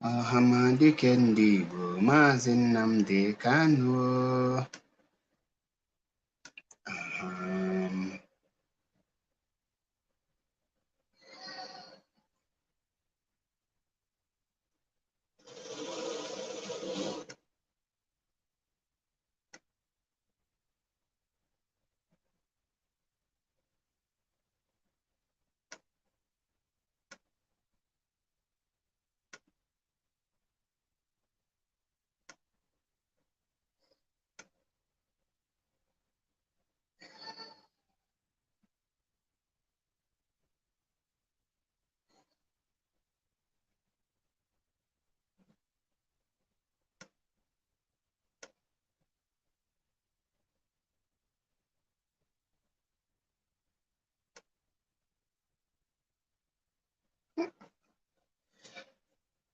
Ọhamadike ndị Igbo Maazị Nnamdi Kanu.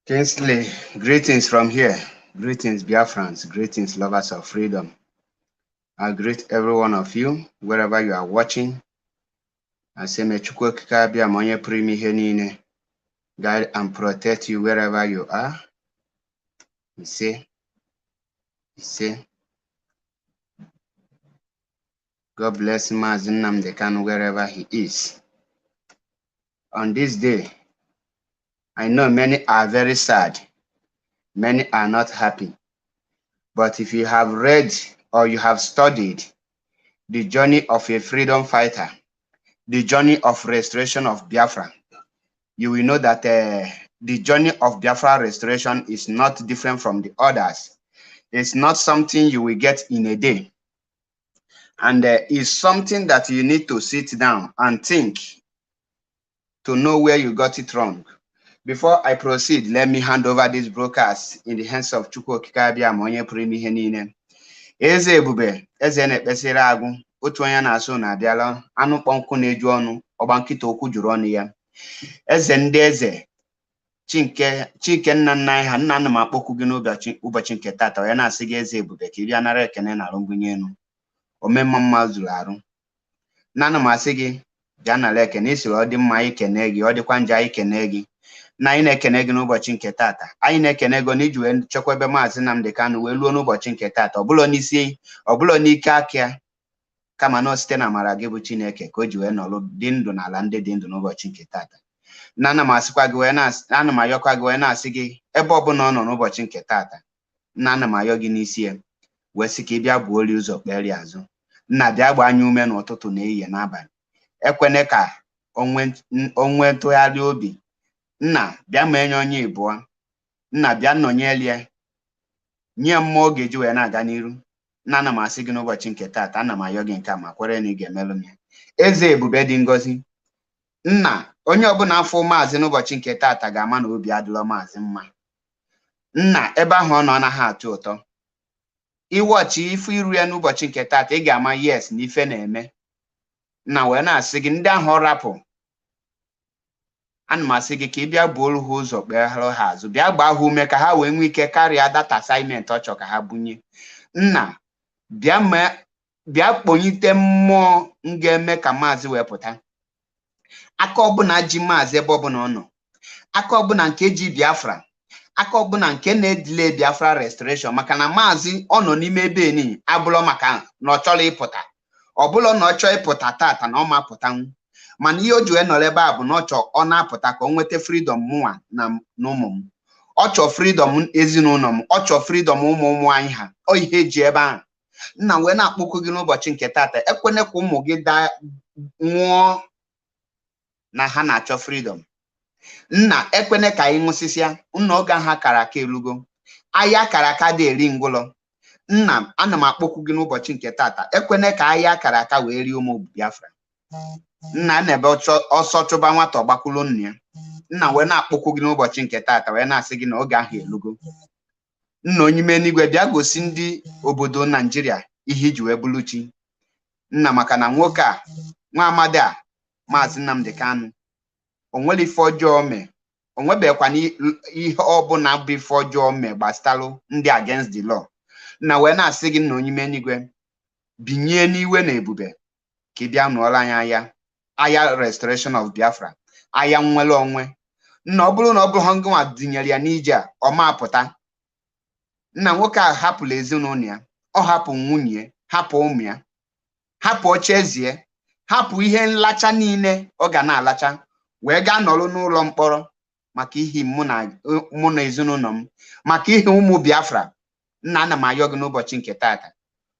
Kingsley, greetings from here. Greetings, Biafrans. Greetings, lovers of freedom. I greet every one of you, wherever you are watching. I say, may Chukwu Okike abịa ma onye pụrụ ime ihe niile guide and protect you wherever you are. He say, God bless Maazị Nnamdi Kanu wherever he is. On this day, I know many are very sad. Many are not happy. But if you have read or you have studied the journey of a freedom fighter, the journey of restoration of Biafra, you will know that the journey of Biafra restoration is not different from the others. It's not something you will get in a day. And it's something that you need to sit down and think to know where you got it wrong. Before I proceed, let me hand over this broadcast in the hands of Chukwu Okike abịa ma onye pụrụ ime ihe niile. Eze ebube, eze na-ekpesịrị agụ, otu onye na-asụ na-abịala, anụ kpọnkụ na-eju ọnụ, ọgba nkịta okwu juru ọnụ ya. Eze ndị eze, Chike nna nna anyị ha, nna m akpọkwu gị n'ụbọchị nke tata, onye na-asị gị eze ebube ka ị bịa nara ekene na arụmbunye elu. Omemma mma zuru arụ. Nna m asị gị bịa nara ekene, isiri ọ dị mma ikene gị, ọ dịkwa njọ ikene gị. Na anyị na-ekene gị n'ụbọchị nke tata. Anyị na-ekene gị n'iji wee chekwebe Maazị Nnamdi Kanu wee luo n'ụbọchị nke tata. Ọ bụla n'ike aka ya, kama na site na amara gị bụ Chineke ka o ji wee nọrọ dị ndụ n'ala ndị dị ndụ n'ụbọchị nke tata. Na ana m asịkwa gị wee ana m ayọkwa gị wee na-asị gị ebe ọbụla ọ nọ n'ụbọchị nke tata. Na ana m ayọ gị n'isi ya wee sị ka ị bịa buo ụzọ kpere azụ. Nna bịa gbaa anyị ume n'ụtụtụ na ehihie n'abalị. Ekwene ka onwe ntụgharị obi. Nna bịa ma enye onye ịbụọ. Nna bịa nọnyelie nye mmụọ oge ji wee na-aga n'iru. Nna ana m asị gị n'ụbọchị nke tata, ana m ayọ gị nke a ma kwere na ị ga-emelụ m ya. Eze ebube dị ngọzi. Nna onye ọbụla afọ Maazị n'ụbọchị nke tata ga-ama na obi adịla Maazị mma. Nna ebe ahụ ọ nọ anaghị atụ ụtọ. Iwọchi ife iru ya n'ụbọchị nke tata, ị ga-ama yes na ife na-eme. Nna wee na-asị gị ndị ahụ ọ rapụ, ana m asị gị ka ị bịa buoro ha ụzọ kpee ha azụ, bịa gbaa ha ume ka ha wee nwee ike karịa data assignment ọ chọ ka ha bunye. Nna bịa kpọnyite mmụọ ga-eme ka Maazị wee pụta. Aka ọbụla ji Maazị ebe ọbụla ọ nọ, aka ọbụla nke ji Biafra, aka ọbụla nke na-edile Biafra restoration, maka na Maazị ọ nọ n'ime ebe ni abụlọ maka na ọ chọrọ ịpụta. Ọ bụla na ọ chọọ ịpụta tata na ọ ma pụtanwu. Mana ihe o ji wee nọrọ ebe a bụ na ọ na-apụta ka o nweta freedom mụnwa na ụmụ m. Ọ chọọ freedom ezinụlọ m, ọ chọọ freedom ụmụ anyị ha. Ọ ihe eji ebe ahụ. Nna wee na-akpọkụ gị n'ụbọchị nke tata, ekwene ka ụmụ gị nwụọ na ha na-achọ freedom. Nna ekwene ka anyị nwụsịsịa. Nna oge ha kara aka elugo. Ahịa kara aka dị eri ngwụlọ. Nna ana m akpọkụ gị n'ụbọchị nke tata, ekwene ka ahịa kara aka wee rie ụmụ Biafra. Nna na-ebe ọsọ chụba nwata ọgbakwulu nna ya. Nna wee na-akpọkwu gị n'ụbọchị nke tata wee na-asị gị na oge ahụ elugo. Nna onye ime n'igwe bịa gosi ndị obodo Naijiria ihe iji wee bụrụ chi. Nna maka na nwoke a, nwa amadi a, Maazị Nnamdi Kanu, o nwere ife ọjọọ mee, o nwebekwa ihe ọbụla bụ ife ọjọọ mee gbasalụ ndị against the law. Nna wee na-asị gị na onye ime n'igwe binye n'iwe na ebube ka ị bịa nụọrọ anyị agha restoration of Biafra, agha nnwere onwe. nna ọ bụrụ na ọ bụrụ ha ngwa dinyere ya n'ije a ọ ma apụta. Nna nwoke a hapụrụ ezinụlọ ya, ọ hapụ nwunye, hapụ ụmụ ya, hapụ ochezie, hapụ ihe nlacha niile ọ ga na-alacha, wee gaa nọrọ n'ụlọ mkpọrọ maka ihe mụ na ezinụlọ m, maka ihe ụmụ Biafra. Nna, ana m ayọ gị n'ụbọchị nke tata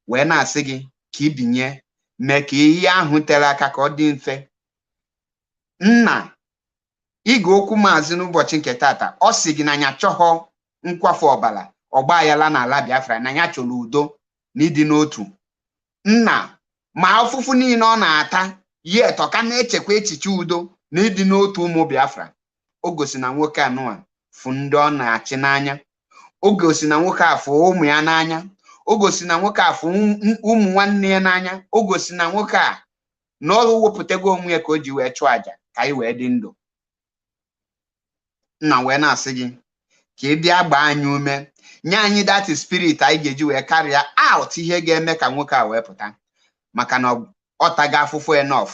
wee na-asị gị ka ibinye, mee ka ihe ahụ tere aka ka ọ dị mfe. Nna, ige okwu maazị n'ụbọchị nke tata, ọ sị gị na anya chọghọ nkwafu ọbara ọgba aghara n'ala Biafra, na ya chọrọ udo na ịdị n'otu. Nna, ma afụfụ niile ọ na-ata yet ọ ka na-echekwa echiche udo na ịdị n'otu ụmụ Biafra. O gosi na nwoke anụwa fụ ndị ọ na-achị n'anya, o gosi na nwoke a fụ ụmụ ya n'anya, o gosi na nwoke a fụ ụmụ nwanne ya n'anya, o gosi na nwoke a na ọ wepụtago onwe ya ka o ji wee chụọ àjà ka anyị wee dị ndụ. Nna wee na-asị gị ka ị bịa gbaa anyị ume, nye anyị that spirit anyị ga-eji wee karịa out ihe ga-eme ka nwoke a wee pụta, maka na ọ taga afụfụ enough.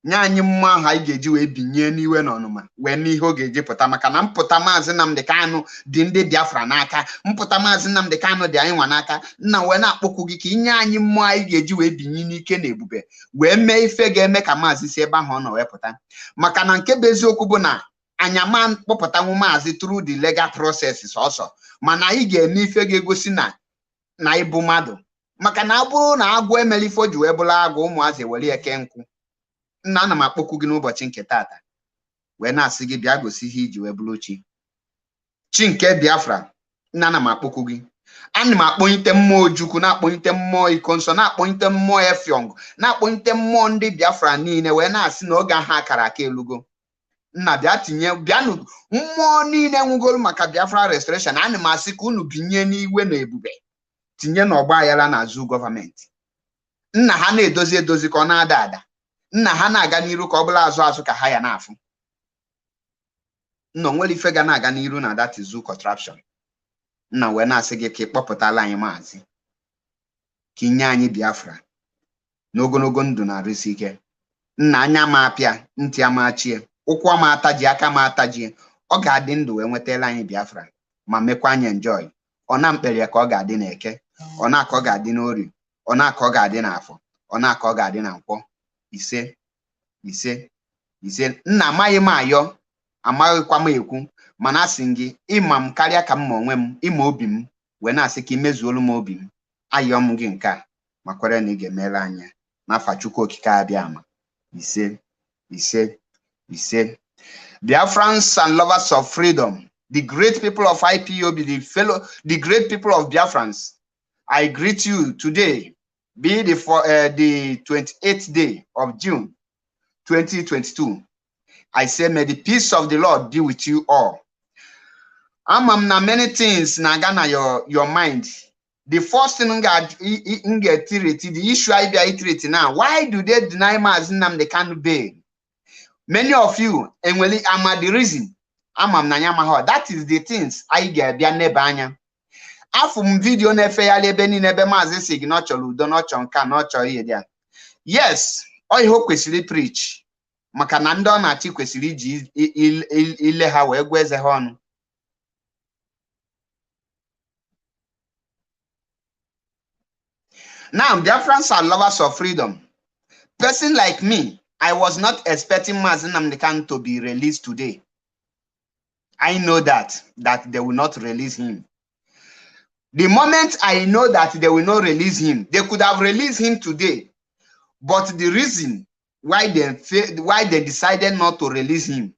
Nye anyị mmụọ ahụ anyị ga-eji wee binye n'iwe na ọnụma wee n'ihe ọ ga-eji pụta, maka na mpụta maazị Nnamdi Kanu dị ndị Biafra n'aka, mpụta maazị Nnamdi Kanu dị anyị nwa n'aka. Nna wee na-akpọkwu gị ka inye anyị mmụọ anyị ga-eji wee binye n'ike na ebube wee mee ife ga-eme ka maazị si ebe ahụ ọ nọ wee pụta. Maka na nke bụ eziokwu bụ na anya ma kpọpụtanwu maazị through the legal process ọsọ, mana anyị ga-eme ife ga-egosi na ịbụ mmadụ. Maka na ọ bụrụ na agwọ emeli ife o ji wee bụrụ agwọ, ụmụazị were eke nkwụ. Nna, ana m akpọkwu gị n'ụbọchị nke tata wee na-asị gị bịa gosi ihe iji wee bụrụ chi nke Biafra. Nna, ana m akpọkwu gị, ana m akpọnyite mmụọ Ojukwu, na-akpọnyite mmụọ Iko Nsọ, na-akpọnyite mmụọ Efiong, na-akpọnyite mmụọ ndị Biafra niile wee na-asị na oge ahụ akara aka elugo. Nna, bịa tinye, bịanụ mmụọ niile nwugolu maka Biafra restoration. Ana m asị ka unu binye n'iwe na ebube, tinye n'ọgba aghara n'azụ gọọmenti. Nna, ha na-edozi edozi ka ọ na-ada ada. Nna, ha na-aga n'iru ka ọ bụla azụ azụ ka ha ya na-afụ. Nna, onwere ife ga na-aga n'iru na that is contraption. Nna wee na-asị gị ka ị kpọpụtala anyị maazị, ka inye anyị Biafra n'ogologo ndụ na arụsi ike. Nna, anya ma apịa, ntị ama achie, ụkwụ ama ataji, aka ma ataji, ọ ga-adị ndụ wee nwetala anyị Biafra ma mekwa anyị enjoy. Ọ na mkpere ya ka ọ ga-adị n'Eke, ọ na-aka ọ ga-adị n'Orie, ọ na-aka ọ ga-adị n'Afọ, ọ na-aka ọ ga-adị na Nkwọ. Ise ise ise. Nna, amaghị m ayọ, amaghịkwa m ekwu, mana asị gị ịma m karịa ka m ma onwe m, ịma obi m, wee na-asị ka imezuolu m obi m. Ayọ m gị nke a ma kwere na ị ga-emere anya n'afa Chukwu okike abịa ama. Ise ise ise. Biafrans and lovers of freedom, the great people of IPOB, the great people of Biafrans, I greet you today, be the 28th day of June 2022. I say, may the peace of the Lord be with you all. Na many things na gana your mind. The first thing the issue I be iterate now. Why do they deny maazị Nnamdi Kanu bail? Many of you, and well, the reason. That is the things I get bia nebe anya. Afum video nefe ya lebe ni nebe maazị sig no chọrọ udo, no chọ nka, no chọ ihe dia. Yes, ọ ihe o kwesịrị preach. Maka na ndị ọ na-achị kwesịrị iji ile ha wee gwa eze ha ọnụ. Now, Biafrans are lovers of freedom. Person like me, I was not expecting maazị Nnamdi Kanu to be released today. I know that they will not release him. The moment I know that they will not release him, they could have released him today. But the reason why they decided not to release him,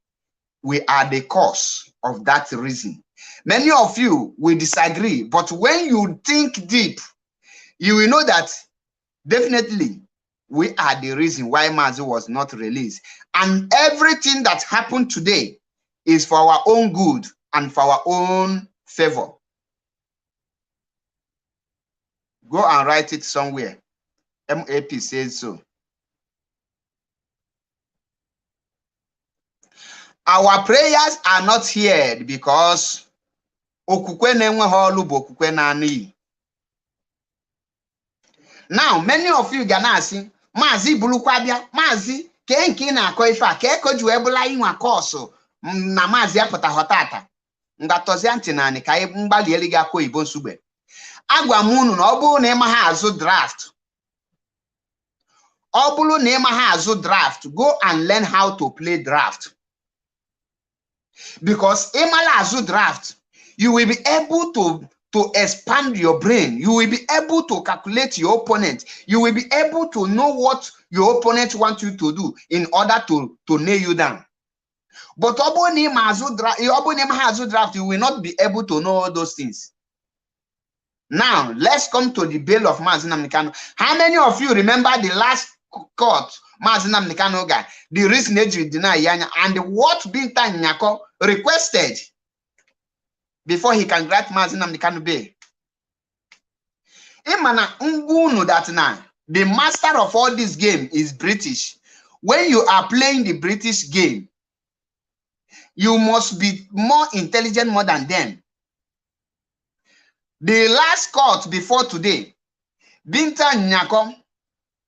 we are the cause of that reason. Many of you will disagree, but when you think deep, you will know that definitely we are the reason why MAZI was not released. And everything that happened today is for our own good and for our own favor. Go and write it somewhere. MAP says so. Our prayers are not heard because now, many of you gonna see MAZI bulukwabia, MAZI, ke nke na akọ ife a, ke ko ju ebula inwa course na MAZI apụta hotata ngatọzi ntị naanị ka anyị mgbalieli gị akwa Igbo nsugbe. Agwa m unu na ọ bụrụ na ịma ha azụ draft, ọ bụrụ na ịma ha azụ draft, go and learn how to play draft. Because ịmala azụ draft, you will be able to expand your brain. You will be able to calculate your opponent. You will be able to know what your opponent wants you to do in order to nail you down. But ọ bụrụ na ịma ha azụ draft, you will not be able to know all those things. Now, let's come to the bail of MAZI Nnamdi Kanu. How many of you remember the last court MAZI Nnamdi Kanu got? The reason they deny Yanya and what Binta Nyako requested before he can grant MAZI Nnamdi Kanu bail. Imana ngunu that now the master of all this game is British. When you are playing the British game, you must be more intelligent more than them. The last court before today, Binta Nyako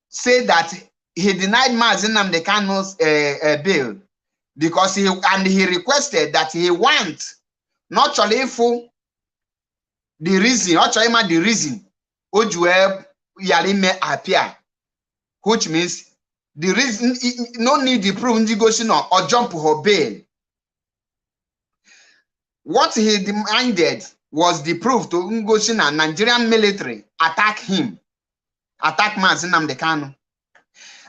said that he denied MAZI Nnamdi Kanu's bail because he requested that he wants not only for the reason, Ojue Yarime appear, which means the reason no need to prove or jump her bail. What he demanded was the proof to Ngoshin and Nigerian military attack MAZI Nnamdi Kanu.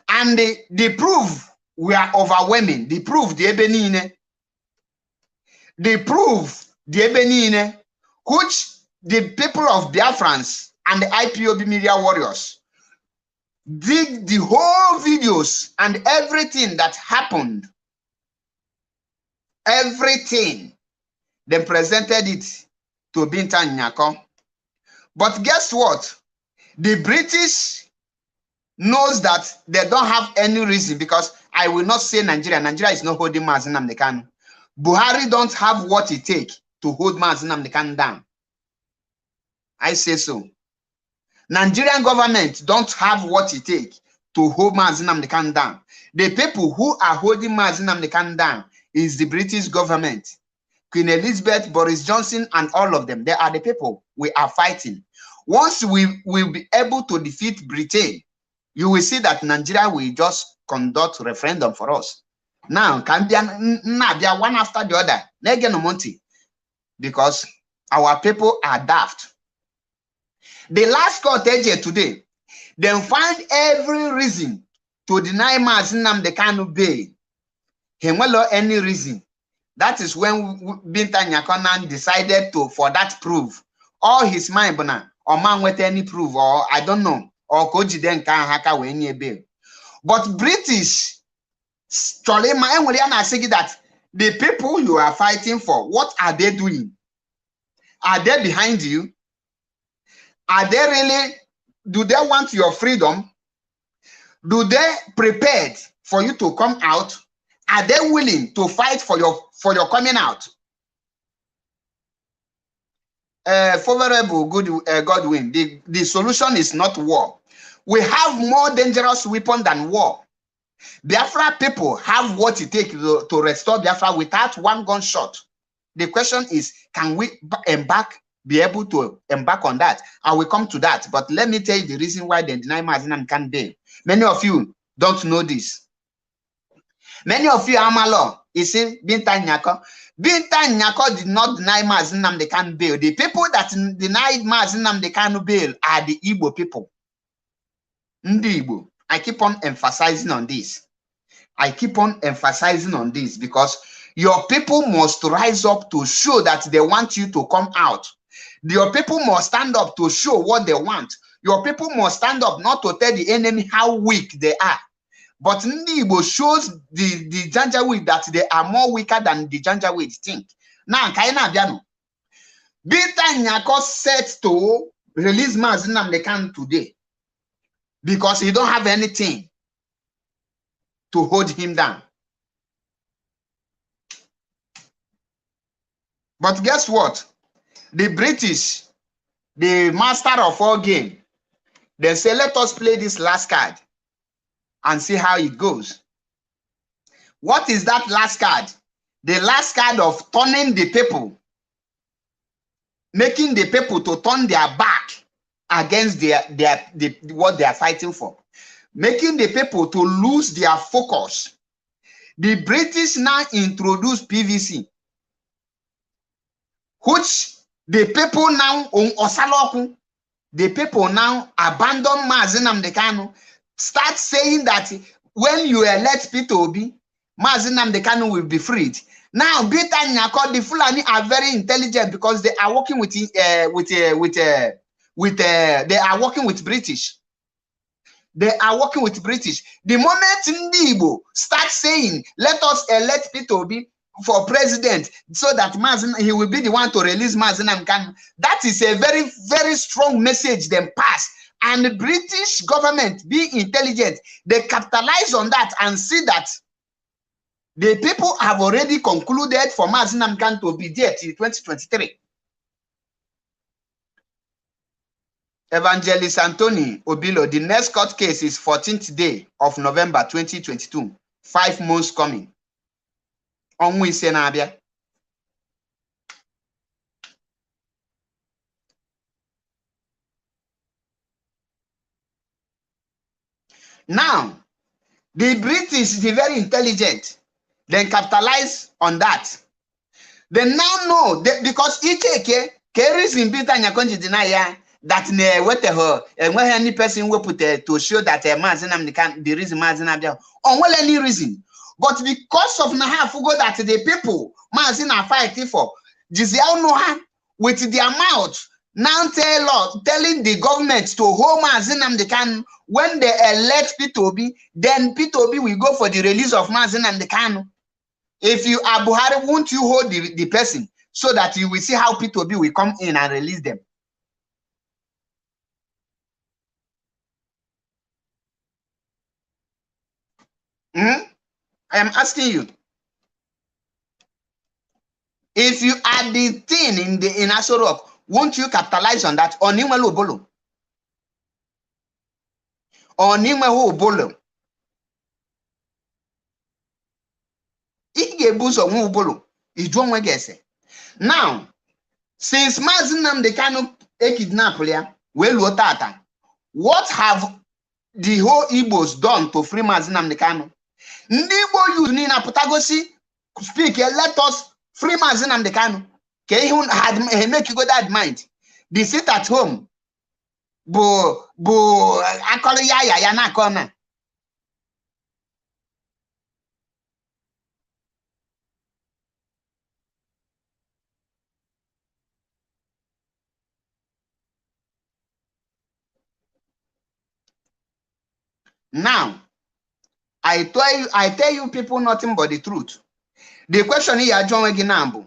And the proof were overwhelming. The proof, the Ebenine, which the people of Biafrans and the IPOB media warriors did the whole videos and everything that happened. Everything. They presented it to Binta Nyako. But guess what? The British knows that they don't have any reason, because I will not say Nigeria. Nigeria is not holding MAZI Nnamdi Kanu. Buhari don't have what it takes to hold MAZI Nnamdi Kanu down. I say so. Nigerian government don't have what it takes to hold MAZI Nnamdi Kanu down. The people who are holding MAZI Nnamdi Kanu down is the British government. Queen Elizabeth, Boris Johnson, and all of them. They are the people we are fighting. Once we will be able to defeat Britain, you will see that Nigeria will just conduct referendum for us. Now, can be one after the other. Because our people are daft. The last court today, they find every reason to deny MAZI Nnamdi Kanu bail. He won't know any reason. That is when Binta Nyako decided for that proof. All his mind, or man with any proof, or I don't know, or Koji then can haka when ye bail. But British, that the people you are fighting for, what are they doing? Are they behind you? Are they really, do they want your freedom? Do they prepared for you to come out? Are they willing to fight for your coming out? Favorable Godwin, the solution is not war. We have more dangerous weapon than war. Biafra people have what it takes to restore Biafra without one gunshot. The question is, can we be able to embark on that? I will come to that. But let me tell you the reason why they deny MAZI Nnamdi Kanu bail. Many of you don't know this. Many of you are malo. You see, Binta Nyako. Binta Nyako did not deny MAZI Nnamdi Kanu bail. The people that denied MAZI Nnamdi Kanu bail are the Igbo people. Ndi Igbo. I keep on emphasizing on this. I keep on emphasizing on this because your people must rise up to show that they want you to come out. Your people must stand up to show what they want. Your people must stand up not to tell the enemy how weak they are. But Ndi Igbo shows the Janjaweed that they are more weaker than the Janjaweed think. Now, Kaina Biano. Binta Nyako set to release MAZI Nnamdi Kanu today because he don't have anything to hold him down. But guess what? The British, the master of all game, they say, let us play this last card and see how it goes. What is that last card? The last card of turning the people, making the people to turn their back against what they are fighting for, making the people to lose their focus. The British now introduced PVC, which the people now on Osaloku, the people now abandon MAZI Nnamdi Kanu, start saying that when you elect Peter Obi, MAZI Nnamdi Kanu will be freed. Now, Bita Nyako, the Fulani are very intelligent because they are working they are working with British. They are working with British. The moment Ndibo start saying, let us elect Peter Obi for president so that he will be the one to release MAZI Nnamdi Kanu, that is a very, very strong message them pass. And the British government, be intelligent, they capitalize on that and see that the people have already concluded for MAZI Nnamdi Kanu to be there till 2023. Evangelist Anthony Obilo, the next court case is 14th day of November 2022. 5 months coming. Onwe Senabia. Now, the British is very intelligent. They capitalize on that. They now know that because Ikeke carries in Bita Nyakonji deny that when any person will put to show that MAZI Nnamdi Kanu, the reason MAZI Nnamdi on any reason. But because of Nahafugo that the people MAZI are fighting for, Jiziao Noha with their mouth now telling the government to hold MAZI Nnamdi Kanu. When they elect Peter Obi, then Peter Obi will go for the release of MAZI Nnamdi Kanu. If you are Buhari, won't you hold the person so that you will see how Peter Obi will come in and release them? I am asking you. If you are the thing in Aso Rock, won't you capitalize on that? Onimelo Bolo. Onimelo Bolo. Now, since MAZI Nnamdi Kanu kidnapped, what have the whole Igbos done to free MAZI Nnamdi Kanu? Ndibo you nina putagosi speak, let us free MAZI Nnamdi Kanu. He make you go that mind. They sit at home. Akoli ya na kona. Now, I tell you people nothing but the truth. The question here, John Weginambo,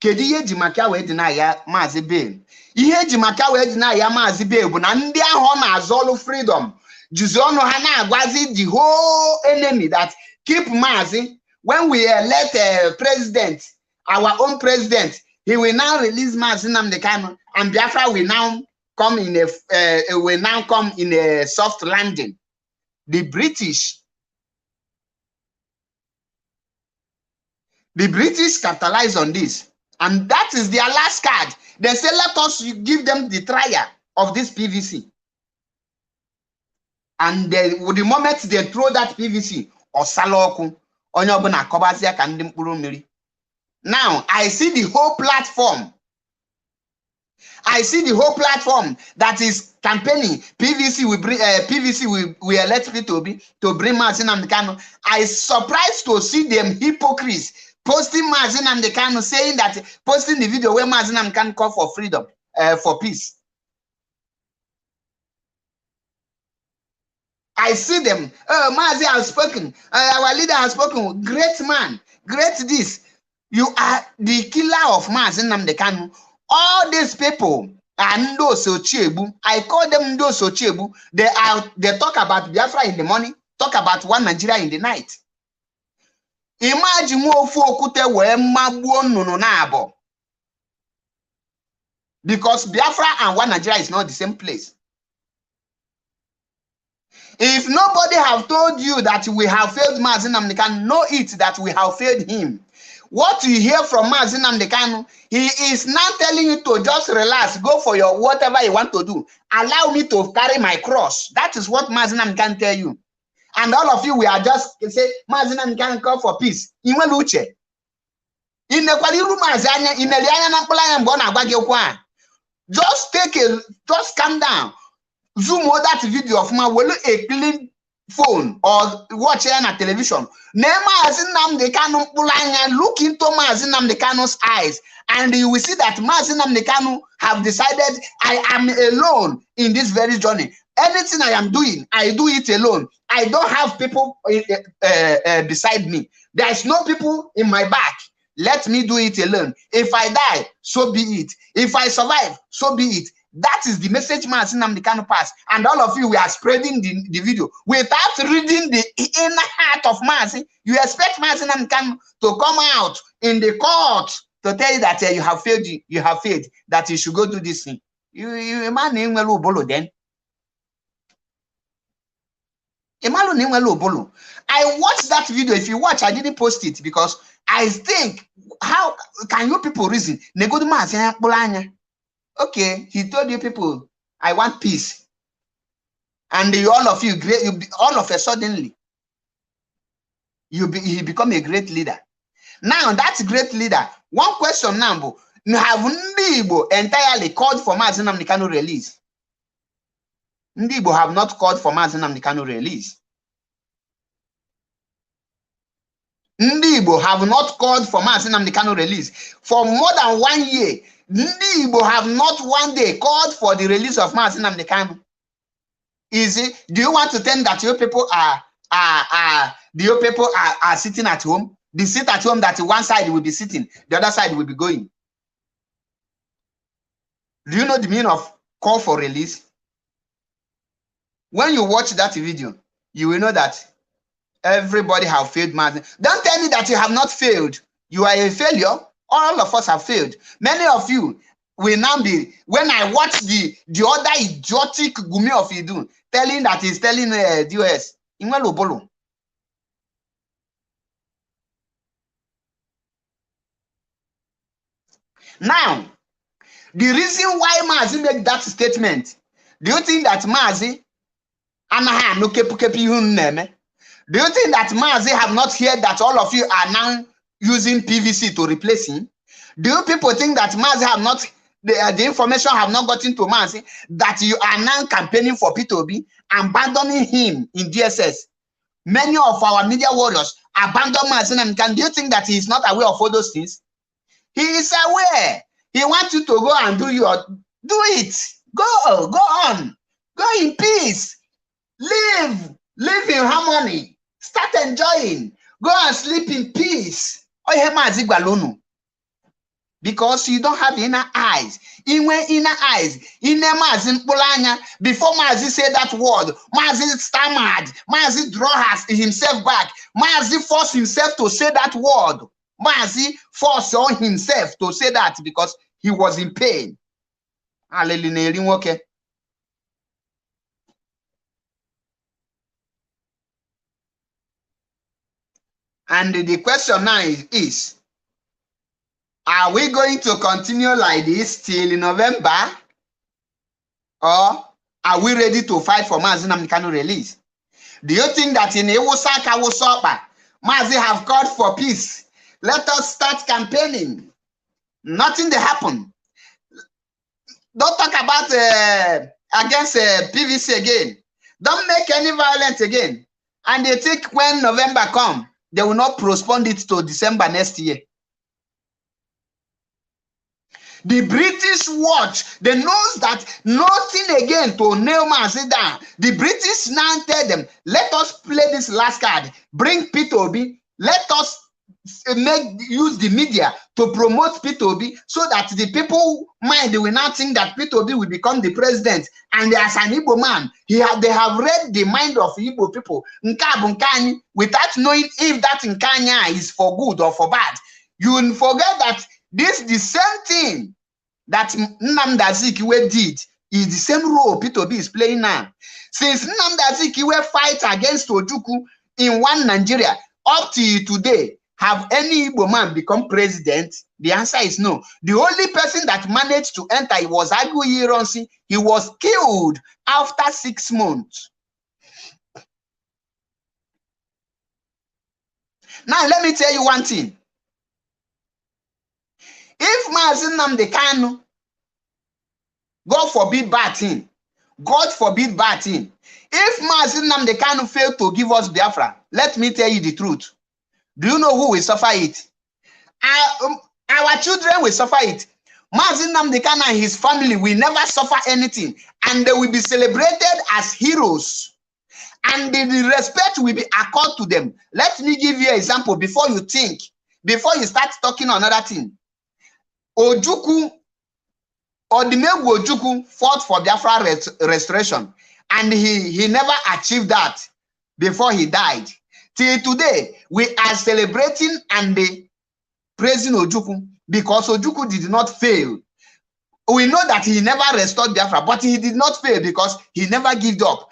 Kediye Jimaka we deny ya MAZI bail. Ihe Jimaka we deny ya MAZI bail, but Nandi Hona Zolo freedom. Juzono Hana Gwazi, the whole enemy that keep MAZI. When we elect a president, our own president, he will now release MAZI Nnamdi Kanu, and Biafra will now come in a soft landing. The British capitalize on this, and that is their last card. They say, let us give them the trial of this PVC. And the moment they throw that PVC, now I see the whole platform. That is campaigning. PVC will elect people to bring MAZI Nnamdi Kanu. I surprised to see them hypocrites posting MAZI Nnamdi Kanu, saying that, posting the video where MAZI Nnamdi Kanu call for freedom, for peace. I see them. MAZI has spoken. Our leader has spoken. Great man. Great this. You are the killer of MAZI Nnamdi Kanu. All these people are Ndoso Chiebu. I call them Ndoso Chiebu. They talk about Biafra in the morning, talk about one Nigeria in the night. Imagine because Biafra and one Nigeria is not the same place. If nobody have told you that we have failed MAZI Nnamdi Kanu, know it that we have failed him. What you hear from MAZI Nnamdi Kanu, he is now telling you to just relax, go for your whatever you want to do. Allow me to carry my cross. That is what MAZI Nnamdi Kanu tell you. And all of you, we are just say, MAZI Nnamdi Kanu call for peace. Inwe luche. Just just calm down. Zoom all that video of my a clean phone or watch it on television. MAZI Nnamdi Kanu look into MAZI Nnamdi Kanu's eyes, and you will see that MAZI Nnamdi Kanu have decided I am alone in this very journey. Anything I am doing, I do it alone. I don't have people beside me. There is no people in my back. Let me do it alone. If I die, so be it. If I survive, so be it. That is the message MAZI Nnamdi Kanu passed. And all of you, we are spreading the video. Without reading the inner heart of MAZI, you expect MAZI Nnamdi Kanu to come out in the court to tell you that you have failed, that you should go do this thing. You man in bolo then. I watched that video. If you watch, I didn't post it because I think, how can you people reason? Okay, he told you people, I want peace. And all of you, all of a suddenly, he become a great leader. Now, that's a great leader. One question now, have Ndi Igbo entirely called for MAZI Nnamdi Kanu release? Ndi Igbo have not called for MAZI Nnamdi Kanu release. Ndi Igbo have not called for MAZI Nnamdi Kanu release. For more than 1 year, Ndi Igbo have not one day called for the release of MAZI Nnamdi Kanu. Is it? Do you want to tell that your people are sitting at home? They sit at home that one side will be sitting, the other side will be going. Do you know the meaning of call for release? When you watch that video, you will know that everybody have failed MAZI. Don't tell me that you have not failed. You are a failure. All of us have failed. Many of you will now be, when I watch the other idiotic Gumi of Idun telling that he's telling the US, now, the reason why MAZI made that statement, do you think that MAZI do you think that MAZI have not heard that all of you are now using PVC to replace him? Do you people think that MAZI have not, the information have not gotten to MAZI that you are now campaigning for P2B, abandoning him in DSS? Many of our media warriors abandon MAZI Nnamdi Kanu. Do you think that he is not aware of all those things? He is aware. He wants you to go and do it. Go on. Go in peace. Live in harmony. Start enjoying. Go and sleep in peace. Because you don't have inner eyes. Inner eyes. Before MAZI said that word, MAZI stammered. MAZI draw himself back. MAZI forced himself to say that word. MAZI forced on himself to say that because he was in pain. And the question now is, are we going to continue like this till November? Or are we ready to fight for MAZI Nnamdi Kanu release? Do you think that in Ewusaka Wusopa, MAZI have called for peace? Let us start campaigning. Nothing will happen. Don't talk about against PVC again. Don't make any violence again. And they think when November comes, they will not postpone it to December next year. The British watch, they know that nothing again to nail MAZI down. The British now tell them, let us play this last card, bring P2B, let us use the media to promote P2B so that the people mind they will not think that P2B will become the president. And as an Igbo man, they have read the mind of Igbo people without knowing if that Nkanya is for good or for bad. You will forget that this the same thing that Nnamdi Azikiwe did is the same role P2B is playing now. Since Nnamdi Azikiwe fight against Ojukwu in one Nigeria, up to today, Have any Igbo man become president? The answer is no. The only person that managed to enter was Aguiyi Ironsi. He was killed after 6 months. Now, let me tell you one thing. If MAZI Nnamdi Kanu, God forbid bad thing, God forbid bad thing, if MAZI Nnamdi Kanu failed to give us Biafra, let me tell you the truth. Do you know who will suffer it? Our children will suffer it. MAZI Nnamdi Kanu and his family will never suffer anything, and they will be celebrated as heroes. And the respect will be accorded to them. Let me give you an example before you think, before you start talking another thing. Ojukwu, Odimegwu Ojukwu fought for Biafra restoration, and he never achieved that before he died. Till today, we are celebrating and praising Ojukwu because Ojukwu did not fail. We know that he never restored Biafra, but he did not fail because he never gave up.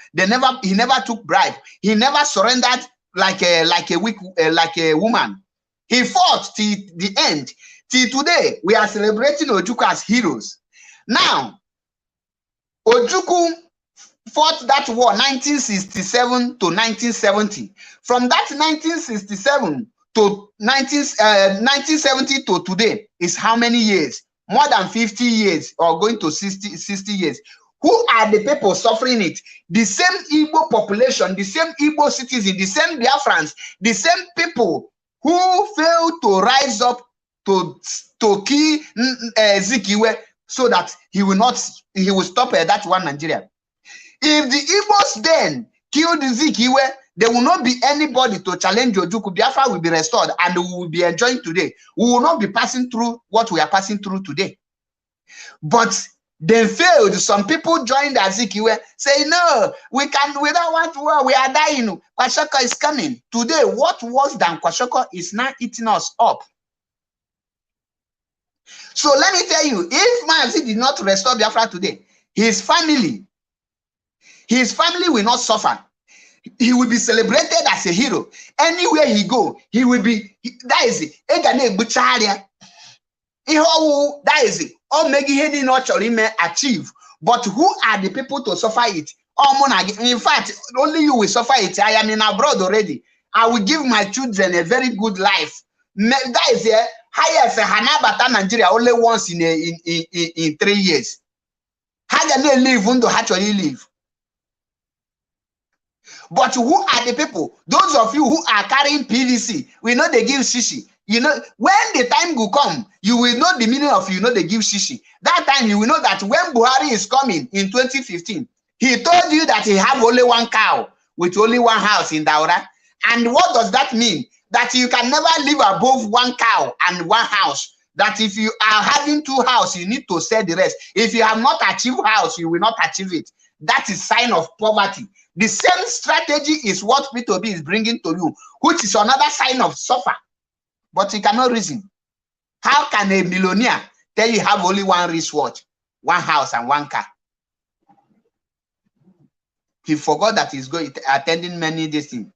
He never took bribe. He never surrendered like a woman. He fought till the end. Till today, we are celebrating Ojukwu as heroes. Now, Ojukwu fought that war 1967 to 1970. From that 1967 to 1970 to today is how many years? More than 50 years, or going to 60 years. Who are the people suffering it? The same Igbo population, the same Igbo citizens, the same Biafrans, the same people who failed to rise up to kill Zikiwe so that he will stop that one Nigeria. If the Igbos then killed Zikiwe, there will not be anybody to challenge Ojukwu. Biafra will be restored, and we will be enjoying today. We will not be passing through what we are passing through today. But they failed. Some people joined Azikiwe, say, no, we don't want war, we are dying. Kwashiorkor is coming. Today, what worse than Kwashiorkor is now eating us up. So let me tell you, if MAZI did not restore Biafra today, his family will not suffer. He will be celebrated as a hero. Anywhere he go, he will be, that is it. That is it. All Megiheni not achieve. But who are the people to suffer it? In fact, only you will suffer it. I am in abroad already. I will give my children a very good life. That is it. Highest Hanabata Nigeria only once in 3 years. How can they live when they actually live? But who are the people? Those of you who are carrying PVC, we know they give shishi. You know, when the time will come, you will know the meaning of, they give shishi. That time you will know that when Buhari is coming in 2015, he told you that he have only one cow with only one house in Daura. And what does that mean? That you can never live above one cow and one house. That if you are having 2 houses, you need to sell the rest. If you have not achieved house, you will not achieve it. That is sign of poverty. The same strategy is what P2B is bringing to you, which is another sign of suffer. But you cannot reason. How can a millionaire tell you have only one wristwatch, one house, and one car? He forgot that he's going attending many this thing.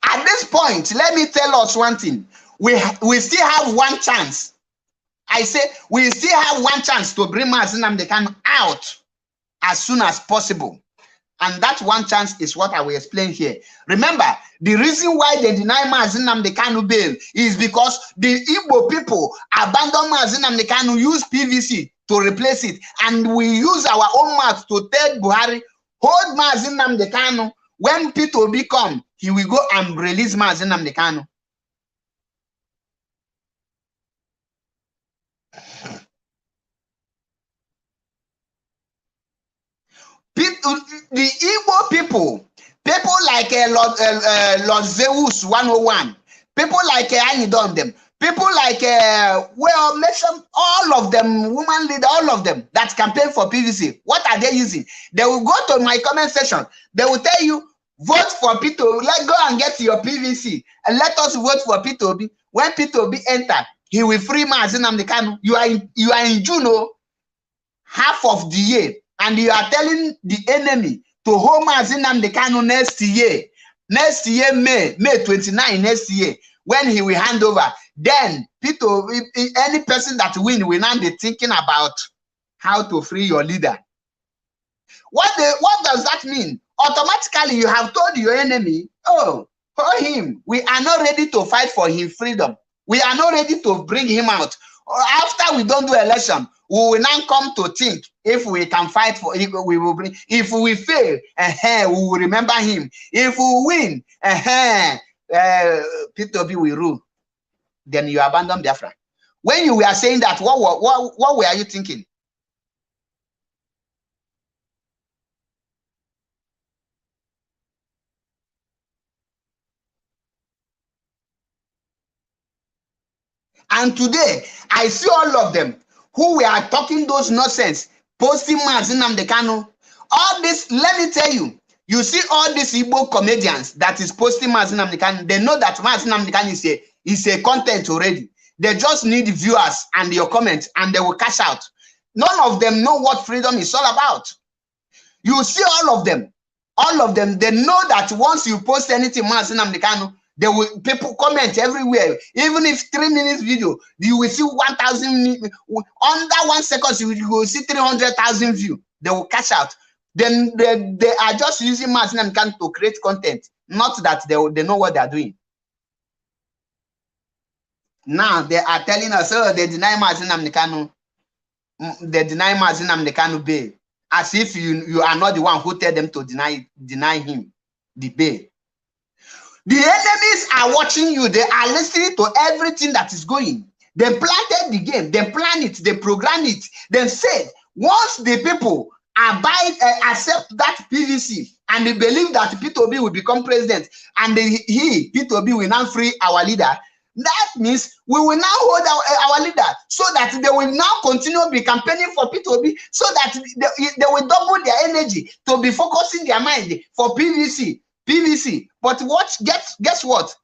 At this point, let me tell us one thing. We still have one chance. I say we still have one chance to bring MAZI Nnamdi Kanu out as soon as possible. And that one chance is what I will explain here. Remember, the reason why they deny MAZI Nnamdi Kanu bail is because the Igbo people abandon MAZI Nnamdi Kanu, use PVC to replace it. And we use our own mouth to tell Buhari, hold MAZI Nnamdi Kanu. When P2B come, he will go and release MAZI Nnamdi Kanu. The Igbo people like Lord Zeus 101, people like Anyidon them, people like well, mention all of them, woman leader, all of them that campaign for PVC. What are they using? They will go to my comment section. They will tell you, vote for P2B. Let's go and get your PVC and let us vote for P2B. When P2B enter, he will free MAZI Nnamdi Kanu. You are in June, half of the year. And you are telling the enemy to hold MAZI Nnamdi Kanu next year. Next year, May 29 next year, when he will hand over, then Peter, any person that win will now be thinking about how to free your leader. What does that mean? Automatically, you have told your enemy, oh, for him, we are not ready to fight for his freedom. We are not ready to bring him out. After we don't do election, we will now come to think if we can fight for, if we will bring, if we fail, we will remember him. If we win, Peter B will rule. Then you abandon Biafra. When you were saying that, what were you thinking? And today, I see all of them who were talking those nonsense, posting MAZI Nnamdi Kanu. All this, let me tell you, you see all these Igbo comedians that is posting MAZI Nnamdi Kanu, they know that MAZI Nnamdi Kanu is a content already. They just need viewers and your comments, and they will cash out. None of them know what freedom is all about. You see all of them, they know that once you post anything MAZI Nnamdi Kanu, there will people comment everywhere. Even if 3 minutes video, you will see 1,000 under 1 second. You will see 300,000 views. They will cash out. Then they are just using MAZI Nnamdi Kanu to create content, not that they know what they are doing. Now they are telling us, oh, they deny MAZI Nnamdi Kanu. They deny MAZI Nnamdi Kanu bail, as if you are not the one who tell them to deny him the bail. The enemies are watching you. They are listening to everything that is going. They planted the game. They plan it. They program it. They said, once the people accept that PVC and they believe that Peter Obi will become president and Peter Obi will now free our leader, that means we will now hold our leader, so that they will now continue be campaigning for Peter Obi, so that they will double their energy to be focusing their mind for PVC. But guess what?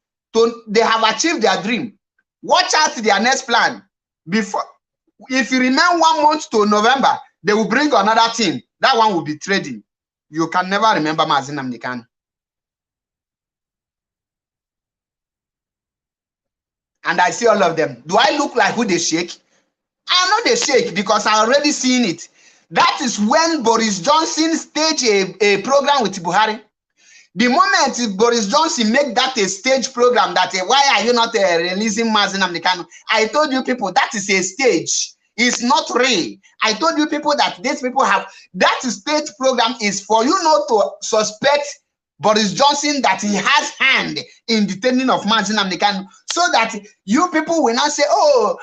They have achieved their dream. Watch out their next plan. Before, if you remain 1 month to November, they will bring another thing. That one will be trading. You can never remember MAZI Nnamdi Kanu. And I see all of them. Do I look like who they shake? I know they shake because I already seen it. That is when Boris Johnson staged a program with Buhari. The moment Boris Johnson make that a stage program, that why are you not releasing MAZI Nnamdi Kanu? I told you people that is a stage. It's not real. I told you people that these people have that stage program is for you not to suspect Boris Johnson that he has hand in detaining of MAZI Nnamdi Kanu, so that you people will not say, oh,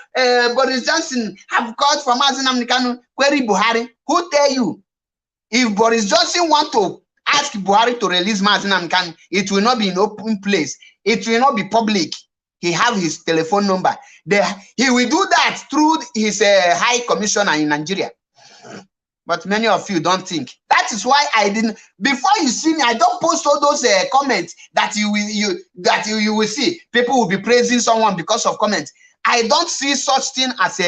Boris Johnson have called for MAZI Nnamdi Kanu, query Buhari. Who tell you? If Boris Johnson want to ask Buhari to release MAZI Nnamdi Kanu, it will not be in open place. It will not be public. He have his telephone number. He will do that through his high commissioner in Nigeria. But many of you don't think. That is why I didn't. Before you see me, I don't post all those comments that you will see. People will be praising someone because of comments. I don't see such thing as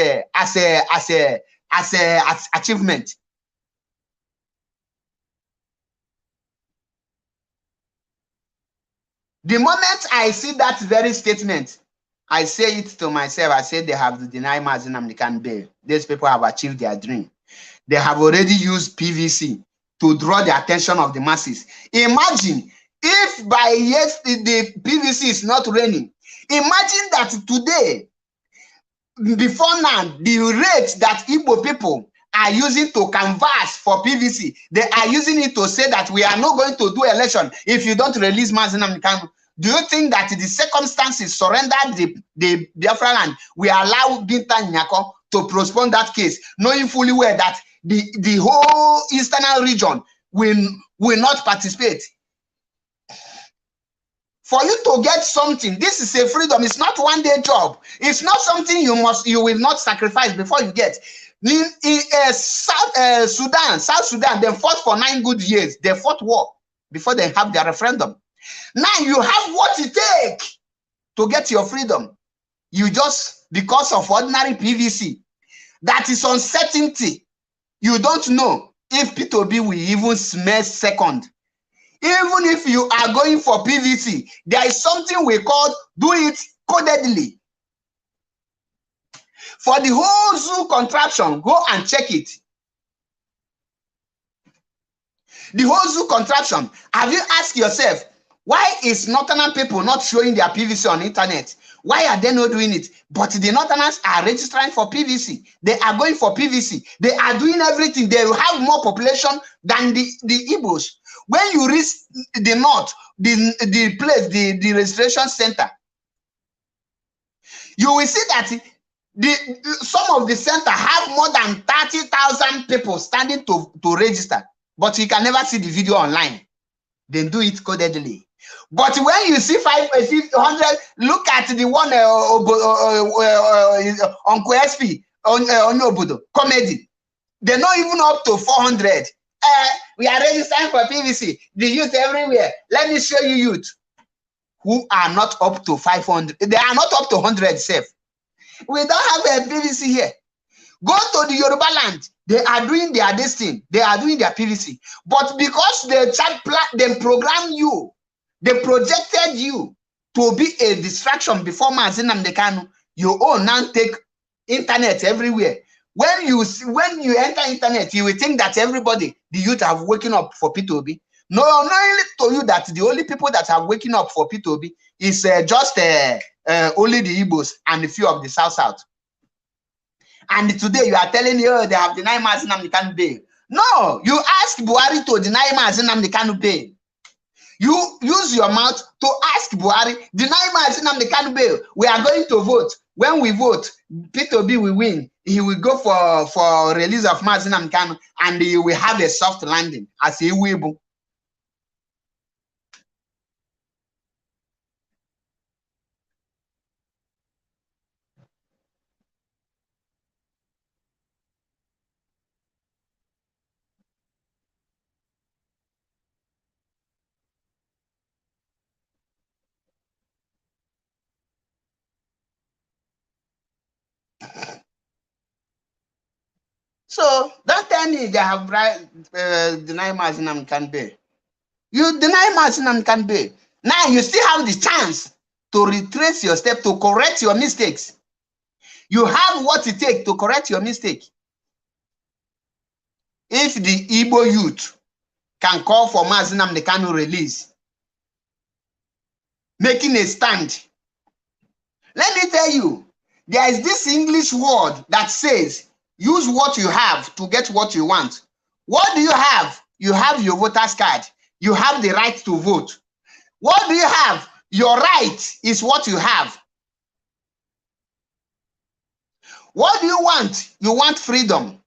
achievement. The moment I see that very statement, I say it to myself. I say they have to deny MAZI Nnamdi Kanu bail. These people have achieved their dream. They have already used PVC to draw the attention of the masses. Imagine if by yesterday the PVC is not raining. Imagine that today, before now, the rate that Igbo people are using to canvass for PVC, they are using it to say that we are not going to do election if you don't release MAZI Nnamdi Kanu. Do you think that the circumstances surrendered the Biafra land will allow Binta Nyako to postpone that case, knowing fully well that the whole eastern region will not participate? For you to get something, this is a freedom. It's not one-day job. It's not something you will not sacrifice before you get. In South Sudan, they fought for 9 good years. They fought war before they have their referendum. Now you have what it takes to get your freedom. You just, because of ordinary PVC, that is uncertainty. You don't know if Peter Obi will even smell second. Even if you are going for PVC, there is something we call do it codedly. For the whole zoo contraption, go and check it. The whole zoo contraption, have you asked yourself, why is Northern people not showing their PVC on internet? Why are they not doing it? But the Northerners are registering for PVC. They are going for PVC. They are doing everything. They have more population than the Igbos. When you reach the north, the place, the registration center, you will see that some of the center have more than 30,000 people standing to register, but you can never see the video online. They do it codedly. But when you see 500, look at the one on QSP, on Obodo, comedy. They're not even up to 400. We are registering for PVC. The youth everywhere. Let me show you youth who are not up to 500. They are not up to 100 safe. We don't have a PVC here. Go to the Yoruba land. They are doing their this thing. They are doing their PVC. But because they program you, they projected you to be a distraction before MAZI Nnamdi Kanu, you all now take internet everywhere. When you enter internet, you will think that everybody, the youth, have waken up for P2B. No, not only to you that the only people that have waken up for P2B is just only the Igbos and a few of the South. And today you are telling you they have denied MAZI Nnamdi Kanu bail. No, you ask Buhari to deny MAZI Nnamdi Kanu bail. You use your mouth to ask Buhari, deny MAZI Nnamdi Kanu bail. We are going to vote. When we vote, P2B will win. He will go for release of MAZI Nnamdi Kanu, and he will have a soft landing as a will. So don't tell me they have denied MAZI Nnamdi Kanu bail. You deny MAZI Nnamdi Kanu bail. Now you still have the chance to retrace your step, to correct your mistakes. You have what it takes to correct your mistake. If the Igbo youth can call for MAZI Nnamdi Kanu release, making a stand. Let me tell you, there is this English word that says, use what you have to get what you want. What do you have? You have your voter's card. You have the right to vote. What do you have? Your right is what you have. What do you want? You want freedom.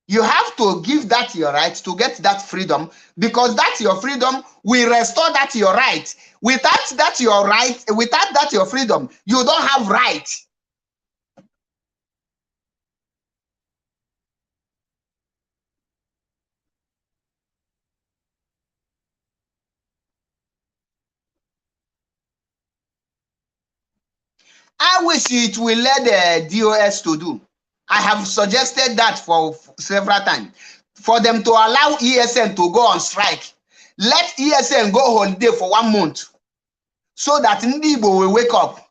You have to give that your right to get that freedom, because that's your freedom will restore that your right. Without that your right, without that your freedom, you don't have right. I wish it will let the DOS to do. I have suggested that for several times, for them to allow ESN to go on strike. Let ESN go holiday for 1 month so that Ndi Igbo will wake up.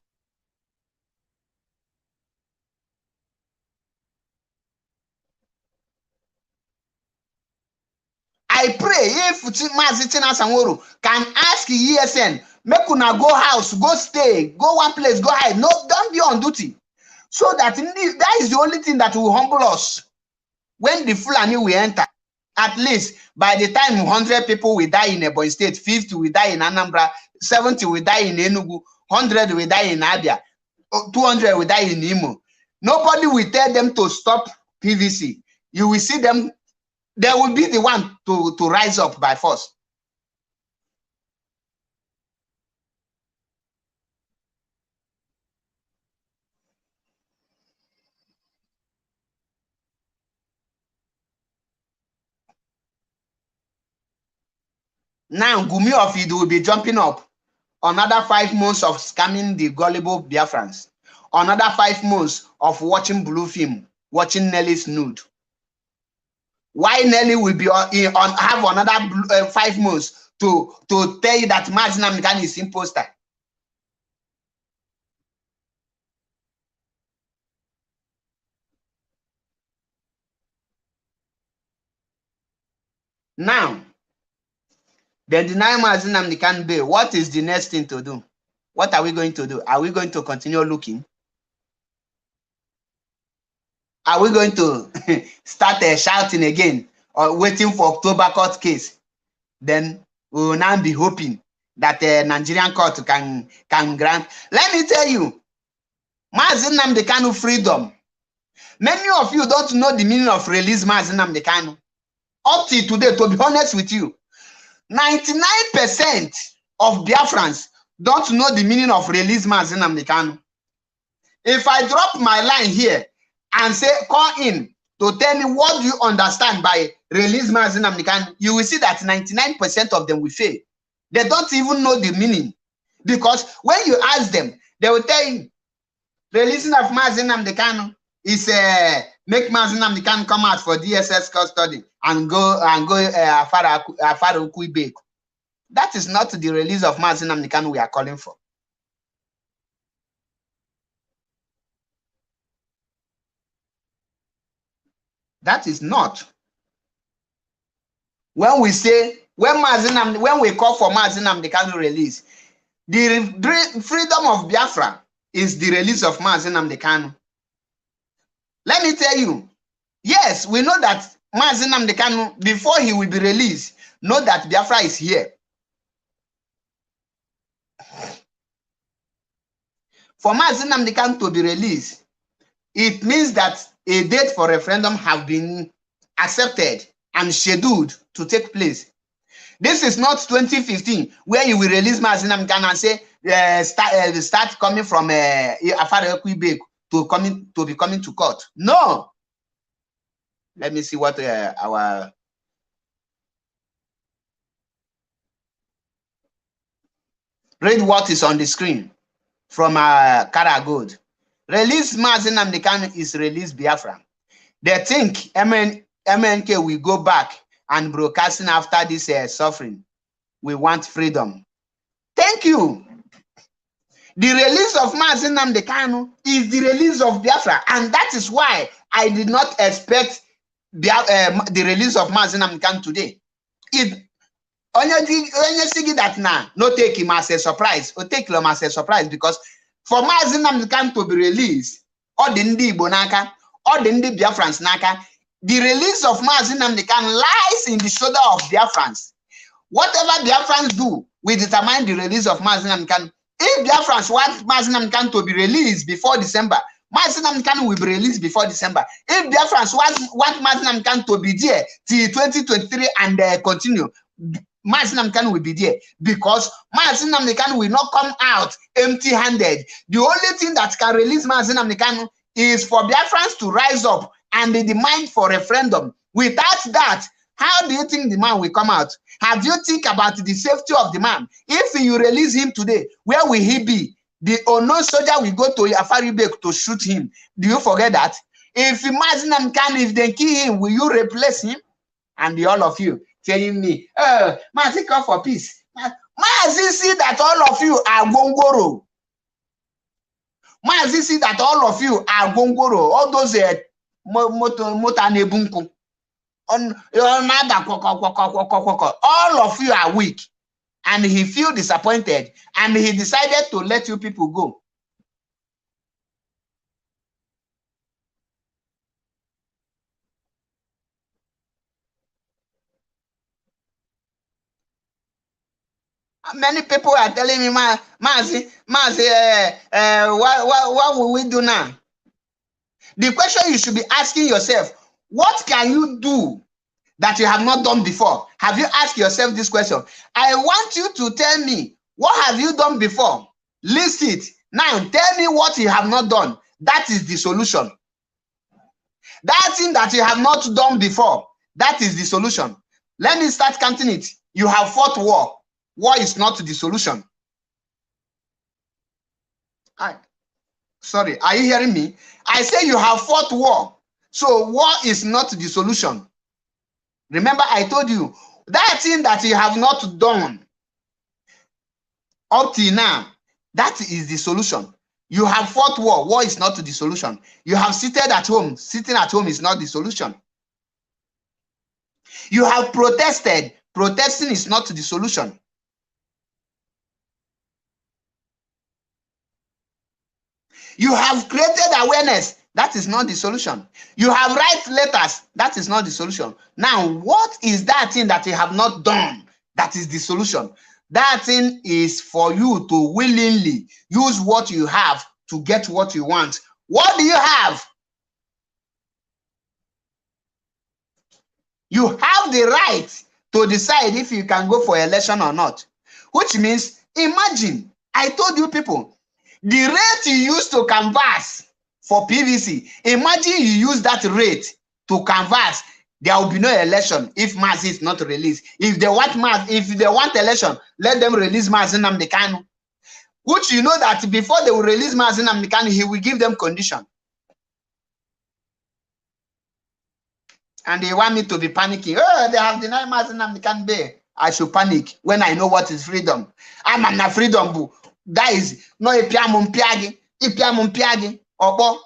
I pray if MAZI Sanwo-Oro can ask ESN, make una go house, go stay, go one place, go hide. No, don't be on duty. So that that is the only thing that will humble us. When the Fulani will enter, at least by the time 100 people will die in Ebonyi State, 50 will die in Anambra, 70 will die in Enugu, 100 will die in Abia, 200 will die in Imo. Nobody will tell them to stop PVC. You will see them, they will be the one to rise up by force. Now, Gumi of it will be jumping up. Another 5 months of scamming the gullible Biafrans. Another 5 months of watching blue film, watching Nelly's nude. Why Nelly will be have another 5 months to tell you that MAZI Nnamdi Kanu is imposter. Now, they deny MAZI Nnamdi Kanu bail. What is the next thing to do? What are we going to do? Are we going to continue looking? Are we going to start shouting again or waiting for October court case? Then we will now be hoping that Nigerian court can grant. Let me tell you, MAZI Nnamdi Kanu freedom. Many of you don't know the meaning of release MAZI Nnamdi Kanu. Up till today, to be honest with you, 99% of Biafrans don't know the meaning of release MAZI Nnamdi Kanu. If I drop my line here and say, call in to tell me what do you understand by release MAZI Nnamdi Kanu, you will see that 99% of them will fail. They don't even know the meaning. Because when you ask them, they will tell you, releasing of MAZI Nnamdi Kanu is make MAZI Nnamdi Kanu come out for DSS custody and go Afara Ukwu. That is not the release of MAZI Nnamdi Kanu we are calling for. That is not. When we say, when we call for MAZI Nnamdi Kanu release, the freedom of Biafra is the release of MAZI Nnamdi Kanu. Let me tell you, yes, we know that MAZI Nnamdi Kanu, before he will be released, know that Biafra is here. For MAZI Nnamdi Kanu to be released, it means that a date for referendum have been accepted and scheduled to take place. This is not 2015, where you will release MAZI Nnamdi Kanu and say, start coming from Afara Ukwu to be coming to court. No. Let me see what our read what is on the screen from Karagod. Release MAZI Nnamdi Kanu is release Biafra. They think MNK will go back and broadcasting after this suffering. We want freedom. Thank you. The release of MAZI Nnamdi Kanu is the release of Biafra, and that is why I did not expect the release of MAZI Nnamdi Kanu today. If onye that now no take him as a surprise, or take him as a surprise, because for MAZI Nnamdi Kanu to be released, all the Ndi Igbo n'aka, all the Ndi Biafrans n'aka, the release of MAZI Nnamdi Kanu lies in the shoulder of Biafrans. Whatever Biafrans do, we determine the release of MAZI Nnamdi Kanu. If Biafrans want MAZI Nnamdi Kanu to be released before December, MAZI Nnamdi Kanu will be released before December. If Biafrans want MAZI Nnamdi Kanu to be there till 2023 and continue, MAZI Nnamdi Kanu will be there, because MAZI Nnamdi Kanu will not come out empty-handed. The only thing that can release MAZI Nnamdi Kanu is for Biafrans to rise up and they demand for referendum. Without that, how do you think the man will come out? Have you think about the safety of the man? If you release him today, where will he be? The unknown soldier will go to Afari Bek to shoot him. Do you forget that? If MAZI Nnamdi Kanu, if they kill him, will you replace him? And all of you telling me, MAZI call for peace. MAZI see that all of you are Gongoro. MAZI see that all of you are Gongoro. All those Motanebunku. All of you are weak, and he feel disappointed, and he decided to let you people go. Many people are telling me, MAZI, what will we do now? The question you should be asking yourself, what can you do that you have not done before? Have you asked yourself this question? I want you to tell me, what have you done before? List it. Now tell me what you have not done. That is the solution. That thing that you have not done before, that is the solution. Let me start counting it. You have fought war. War is not the solution. Sorry, are you hearing me? I say you have fought war. So war is not the solution. Remember, I told you, That thing that you have not done up till now, that is the solution. You have fought war. War is not the solution. You have seated at home. Sitting at home is not the solution. You have protested. Protesting is not the solution. You have created awareness. That is not the solution. You have write letters. That is not the solution. Now, what is that thing that you have not done? That is the solution. That thing is for you to willingly use what you have to get what you want. What do you have? You have the right to decide if you can go for election or not. Which means, imagine, I told you people, the rate you used to canvass for PVC, imagine you use that rate to canvass, there will be no election if MAZI is not released. If they want election, let them release MAZI Nnamdi Kanu. Which you know that before they will release MAZI Nnamdi Kanu, he will give them condition. And they want me to be panicking. Oh, they have denied MAZI Nnamdi Kanu bail. I should panic when I know what is freedom. I'm not freedom, boo. That is no ipiamumpiagi. Opo.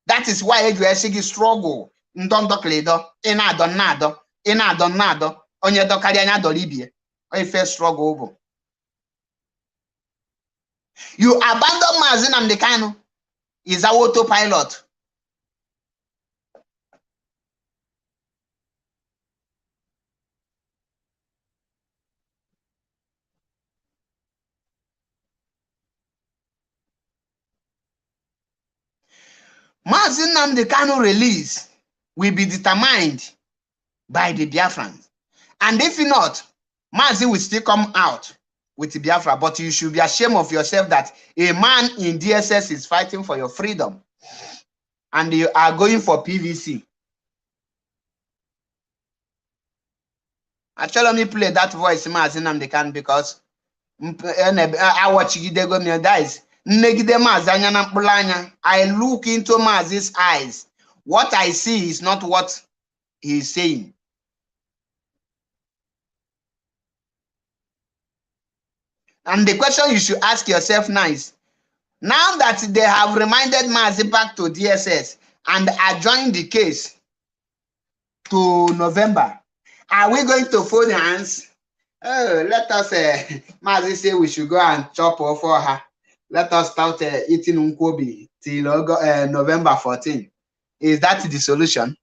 That is why you struggle. Ndondo kledo. Inadonado. Onye dokari anya dolibie. Oye first struggle. You abandon MAZI Nnamdi Kanu. Is our autopilot. MAZI Nnamdi Kanu release will be determined by the Biafrans. And if not, MAZI will still come out with the Biafra. But you should be ashamed of yourself that a man in DSS is fighting for your freedom. And you are going for PVC. Actually, let me play that voice, MAZI Nnamdi Kanu, because I watch you, they go me dies. I look into MAZI's eyes. What I see is not what he is saying. And the question you should ask yourself now is, now that they have reminded MAZI back to DSS and adjourned the case to November, are we going to fold hands? Oh, let us, MAZI say we should go and chop off for her. Let us start eating Nkwobi till November 14. Is that the solution?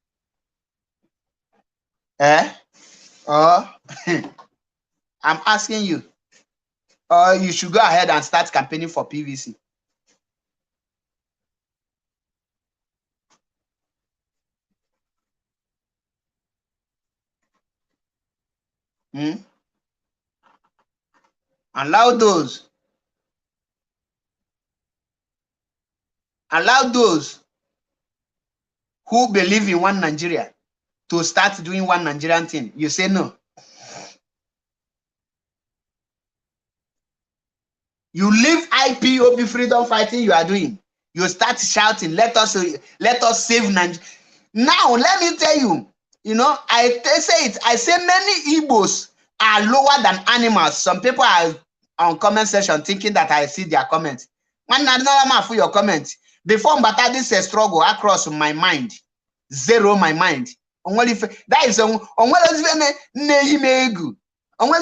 Or I'm asking you. Or you should go ahead and start campaigning for PVC. Allow those who believe in one Nigeria to start doing one Nigerian thing. You say no. You leave IPOB freedom fighting you are doing. You start shouting, let us save Nigeria. Now, let me tell you, I say many Igbos are lower than animals. Some people are on comment section thinking that I see their comments. Man, I don't know for your comments. Before, but this is a struggle across my mind. Zero my mind. Only if that is only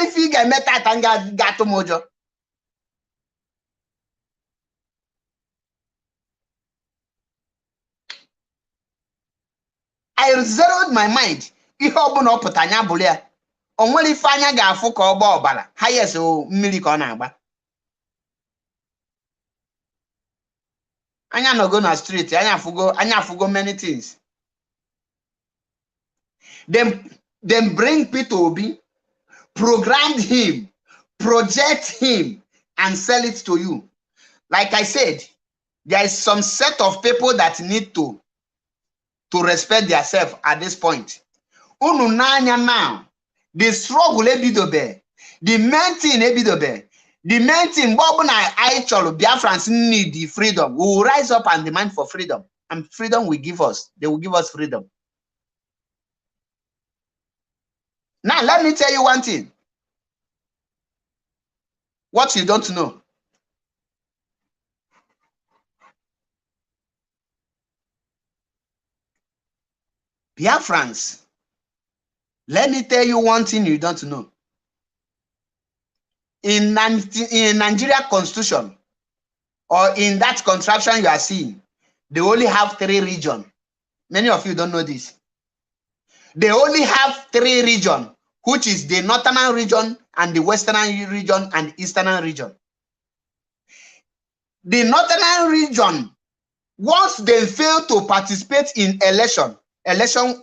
if you get met and got to mojo. I zeroed my mind. Ihe ọbụna ọ pụta anya bụrụ ya. O nwere ife anya ga-afụ ka ọ gba ọbara. Ha yes o mmiri ka ọ na-agba. Anya no go na street, anya fugo many things. Then bring Peter Obi, program him, project him, and sell it to you. Like I said, there is some set of people that need to respect themselves at this point. Ununanya now, the struggle ebidobe, the main thing ebidobe, the main thing Bob I Biafrans need the freedom. We will rise up and demand for freedom, and freedom will give us. They will give us freedom. Now, let me tell you one thing. What you don't know. Biafrans, let me tell you one thing you don't know. In Nigeria Constitution, or in that contraption you are seeing, they only have 3 regions. Many of you don't know this. They only have 3 regions, which is the northern region and the western region and eastern region. The northern region, once they fail to participate in election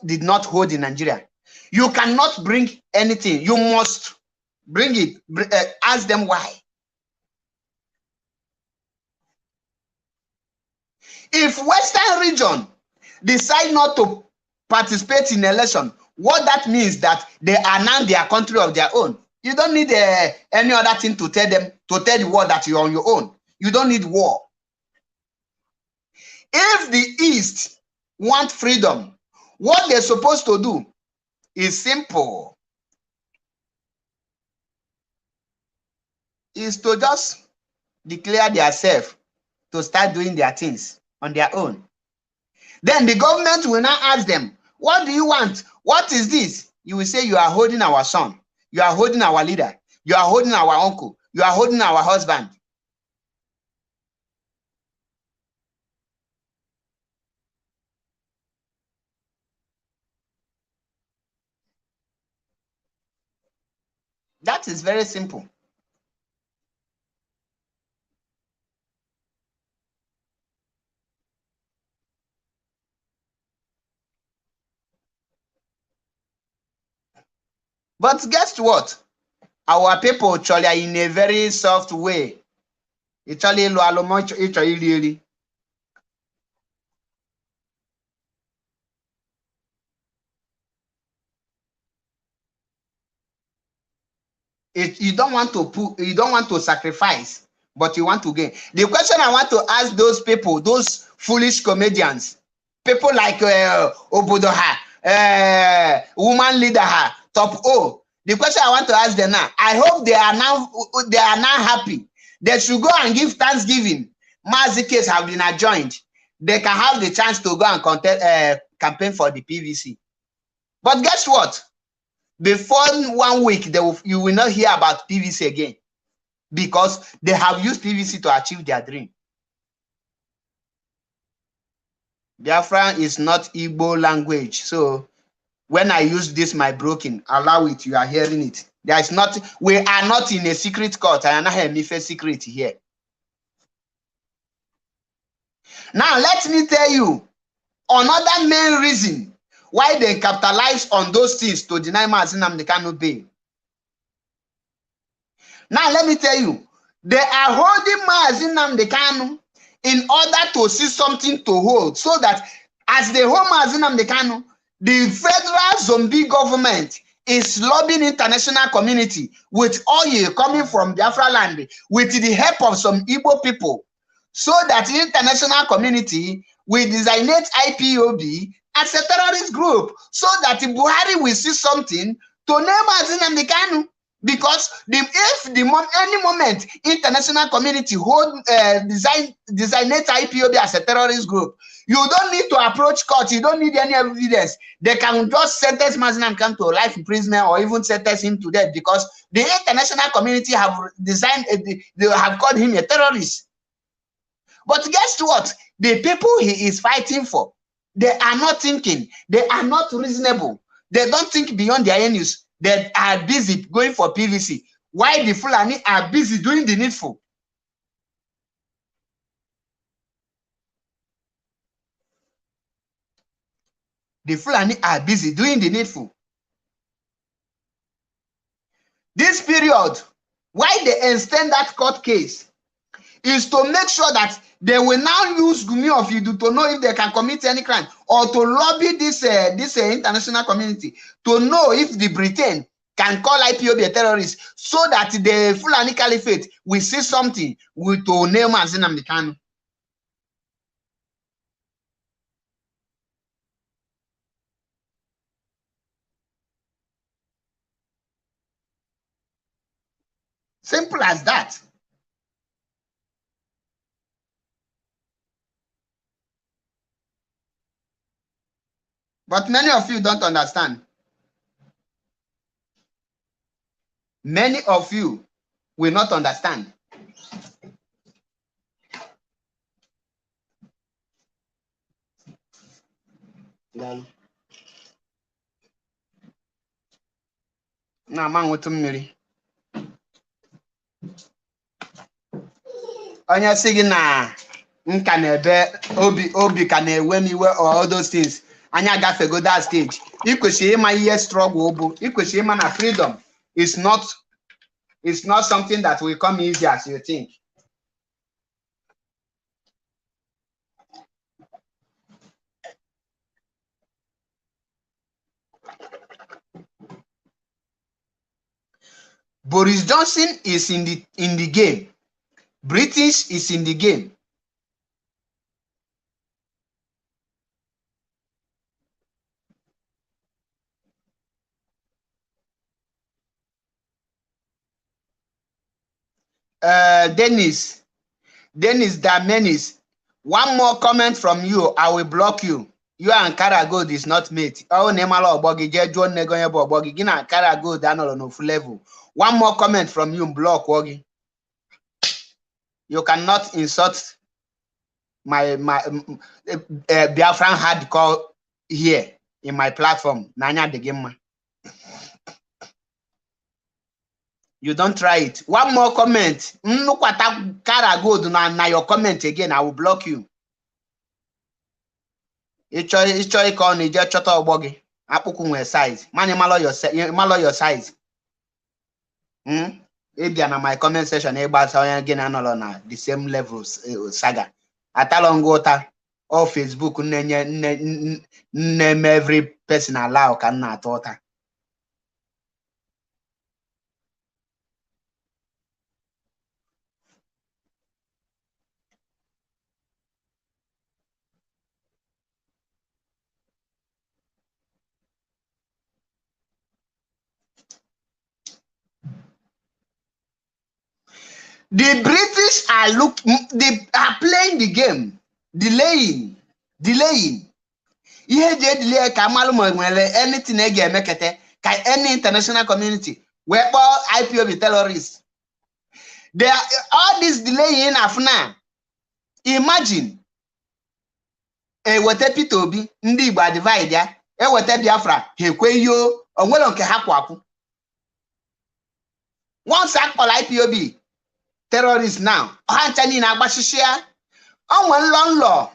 did not hold in Nigeria. You cannot bring anything. You must bring it. Ask them why. If western region decide not to participate in election, what that means that they are now their country of their own. You don't need any other thing to tell them, to tell the world that you're on your own. You don't need war. If the East want freedom, what they're supposed to do is simple. Is to just declare themselves to start doing their things on their own. Then the government will now ask them, what do you want? What is this? You will say, you are holding our son. You are holding our leader. You are holding our uncle. You are holding our husband. That is very simple. But guess what? Our people actually in a very soft way. Actually, you don't want to sacrifice, but you want to gain. The question I want to ask those people, those foolish comedians, people like Obodoha, woman leader, Top O. The question I want to ask them now, I hope they are now happy. They should go and give Thanksgiving. MAZI case have been adjourned. They can have the chance to go and campaign for the PVC. But guess what? Before 1 week, you will not hear about PVC again, because they have used PVC to achieve their dream. Biafra is not Igbo language. So when I use this, my broken, allow it, you are hearing it. There is not, we are not in a secret court. I am not a secret here. Now, let me tell you another main reason why they capitalize on those things to deny MAZI Nnamdi Kanu bail. Now, let me tell you, they are holding MAZI Nnamdi Kanu in order to see something to hold, so that as they hold MAZI Nnamdi Kanu, the federal zombie government is lobbying international community with oil coming from Biafra land with the help of some Igbo people, so that the international community will designate IPOB as a terrorist group, so that Buhari will see something to name MAZI Nnamdi Kanu. Because if any moment international community hold designate IPOB as a terrorist group, you don't need to approach court. You don't need any evidence. They can just sentence MAZI Nnamdi Kanu to life imprisonment, or even sentence him to death, because the international community have they have called him a terrorist. But guess what? The people he is fighting for, they are not thinking. They are not reasonable. They don't think beyond their enemies. They are busy going for PVC, while the Fulani are busy doing the needful. The Fulani are busy doing the needful. This period, why they extend that court case, is to make sure that they will now use Gumi of Idu to know if they can commit any crime, or to lobby this international community to know if the Britain can call IPOB a terrorist, so that the Fulani Caliphate will see something to name MAZI Nnamdi Kanu. Simple as that. But many of you don't understand. Many of you will not understand. Na manwụtụ mmiri. Onye sị gị na nka na-ebe obi ka na-ewe m iwe or all those things. Anya gafego that stage. I kwesịrị ịma ihe struggle bụ. I kwesịrị ịma na freedom is not something that will come easy as you think. Boris Johnson is in the game. British is in the game. Dennis Damenis, one more comment from you, I will block you. You and Karagold is not mate. Oh, Nemala Obogi, John Negoyabo Obogi, Gina Karagold, Danolo no full level. One more comment from you, block Wogi. You cannot insult my Biafran hardcore here in my platform. Nanya the game. You don't try it. One more comment. Look at Karagold na your comment again. I will block you. It's on the jet chota obogi. Apuku size. Mani malo your size. Maybe na my comment section again na the same levels saga. Atalongota or Facebook name every person allow can not author. The British they are playing the game, delaying. Ihe je delay ka malu mo anything ege emekete ka any international community we IPOB terrorists. They are all this delaying afuna. Imagine wete Peter Obi ndị Igbo divide ya wete Biafra hekwe yo onwere nke ha kwaku. Once akpọrọ IPOB terrorists now. Hanchani na agbashishia. On one long law.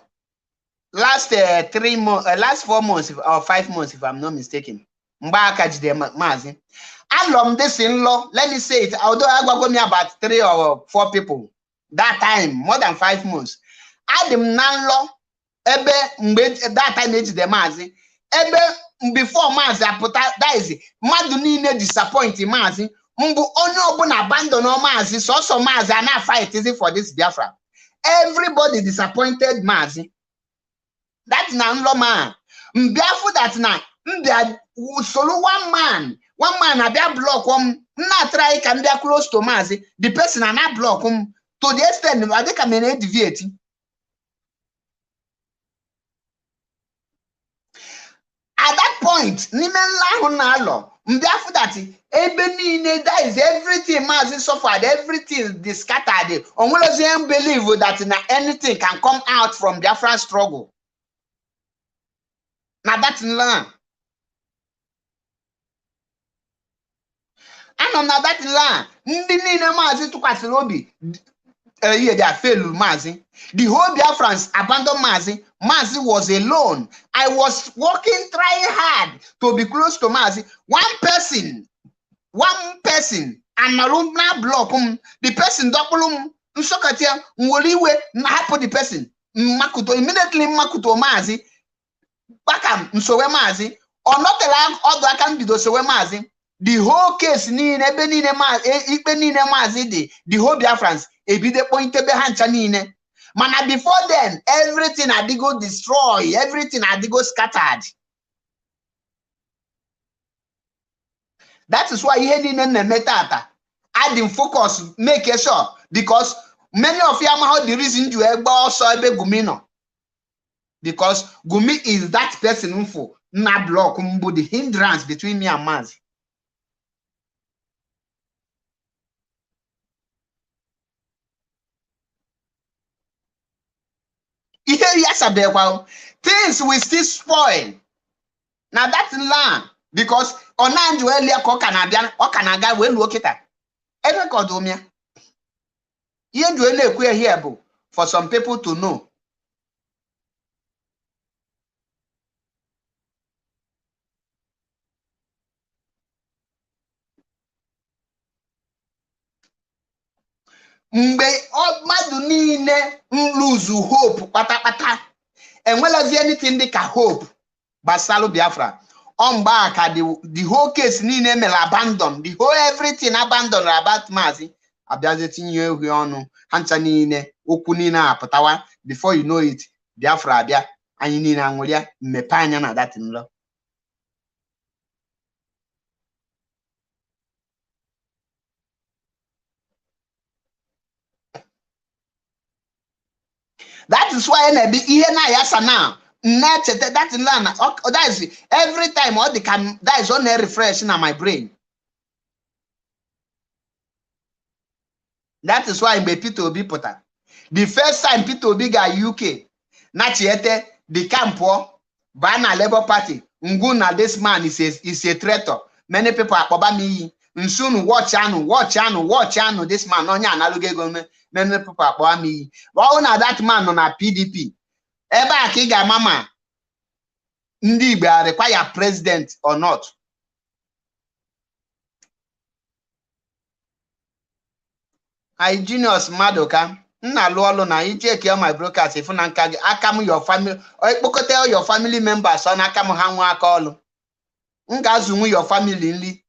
Last 4 months or 5 months, if I'm not mistaken. Mbaka de MAZI. Along this in law, let me say it. Although I got me about 3 or 4 people that time, more than 5 months. Adam nan law, that time age the MAZI. Before MAZI, that is Madu nine disappointing MAZI. Mbu onye obuna abandon MAZI, so MAZI are not fighting for this Biafra. Everybody disappointed MAZI. That's na man. Mbiafu that na mbia solo one man abia block na try can be close to MAZI. The person are not block to the extent they can deviate. At that point, that is everything MAZI suffered, everything is scattered. Only believe that anything can come out from Biafra struggle. Now that's land. And on that land, MAZI took us lobby. They failed MAZI. The whole Biafrans abandoned MAZI. MAZI was alone. I was working, trying hard to be close to MAZI. One person, and Marumna block the person double Nsokatia, Nwoliwe, Nahapo the person, Makuto, immediately Makuto MAZI, Bakam, Nsowe MAZI, or not allowed other can be those MAZI. The whole case, the whole Biafrans, be the point to be Hanchanine. Mana before then, everything had to go destroy, everything had to go scattered. That is why he didn't metata. adding focus, make sure, because many of you know the reason you also Gumi no. Because Gumi is that person who na block the hindrance between me and MAZI. Things will still spoil. Now that's land because Onanju earlier Canadian or Canada will look at that. Ever Kodomia. You do a here for some people to know. Mgbe mmadụ niile lose hope kpatakpata enwelazi anything dịka hope gbasalụ Biafra mgbe aka the whole case niile mere abandon, the whole everything abandon about MAZI abịazi tinye ehu ọnụ ha ncha niile okwu niile apụtawa, before you know it Biafra abịa anyị niile anwụrịa mmepe anya na that nlọ. That is why ihe na yasa now. That is every time all the can that is only refreshing on my brain. That is why Peter Obi put that. The first time Peter Obi got UK, Nachiete, the campo, Bana Labour Party, Nguna, this man is a traitor. Many people are Obami. Soon watch channel, this man on analogue government. Many people are Obami. But now that man on a PDP. Eba Kiga Mama. Ndibe require president or not. I genius Madoka. Na lolo na ije care my brokers if na nka akamu your family or ikpokote your family members on akamu ha nwa aka olu. Nga zunwu your family nli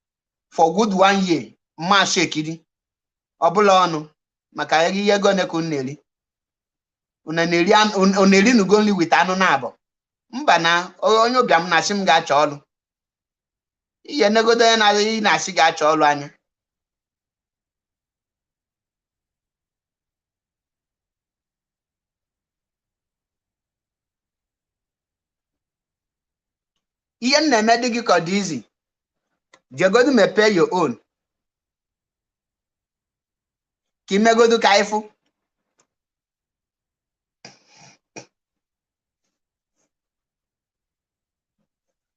for good 1 year. Ma shekidi. Obula onu maka egi yego ne kuneli. Uneli nugo nli with anu na abo. Mba na onye obiam na sim ga acha olu. Iye negodo na asi ga acha olu anya. Iye na-eme dị gị ka dị easy. Jegodu mepe your own. Ka imegodu ka ifu.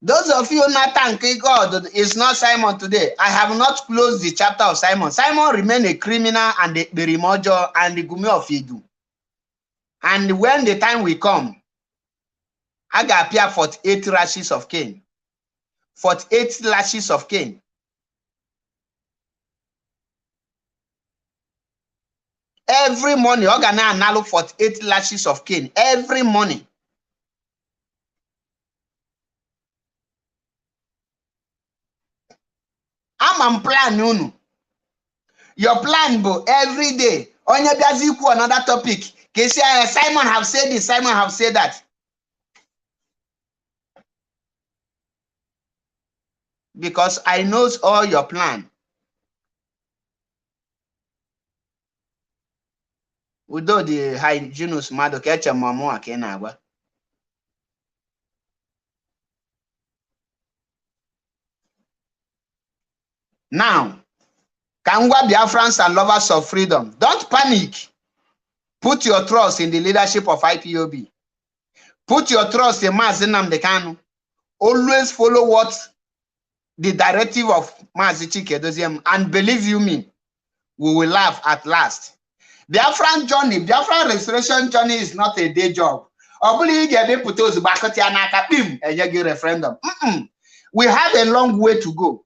Those of you not thanking God, it's not Simon today. I have not closed the chapter of Simon. Simon remained a criminal and the Berimojo and the Gumi of Idu. And when the time will come, I will appear 48 lashes of Cain. 48 lashes of Cain. Every morning, I can now 48 lashes of Cain. Every morning. I'm on plan, Nunu. Your plan, bo, every day. On your equal another topic. Simon have said this, Simon have said that. Because I knows all your plan. Udo the hygienist mado kecha mamo akenagwa. Now, Kangwa Biafrans and lovers of freedom, don't panic. Put your trust in the leadership of IPOB. Put your trust in MAZI Nnamdi Kanu. Always follow what the directive of MAZI Chike, and believe you me, we will laugh at last. Biafran journey, Biafran restoration journey is not a day job. Referendum. We have a long way to go.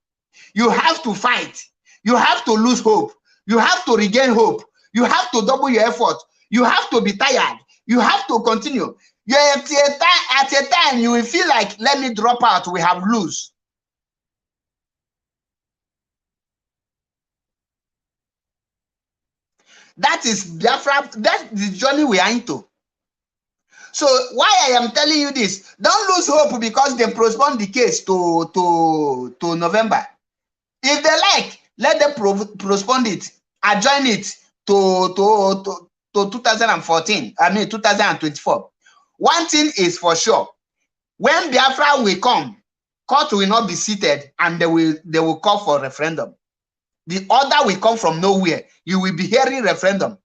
You have to fight. You have to lose hope. You have to regain hope. You have to double your effort. You have to be tired. You have to continue. At a time, you will feel like, let me drop out. We have lose. That is Biafra. That's the journey we are into. So why I am telling you this, don't lose hope because they postponed the case to November. If they like, Let them postpone it, adjourn it to 2014, I mean 2024. One thing is for sure, when Biafra will come, court will not be seated and they will call for referendum. The order will come from nowhere. You will be hearing referendum.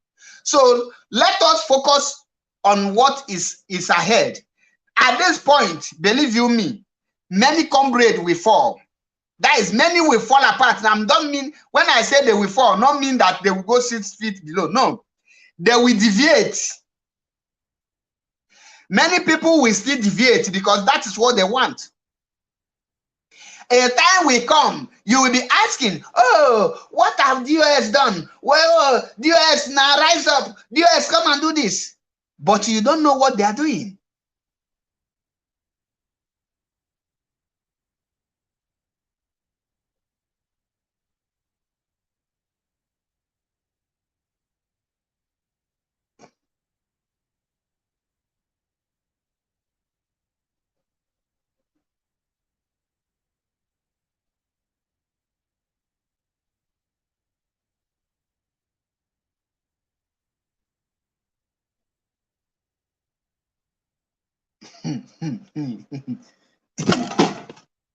So let us focus on what is ahead. At this point, believe you me, many comrades will fall. That is, many will fall apart. Now, don't mean, when I say they will fall, not mean that they will go 6 feet below. No, they will deviate. Many people will still deviate because that is what they want. A time will come, you will be asking, oh, what have DOS done? Well, DOS now rise up. DOS, come and do this. But you don't know what they are doing.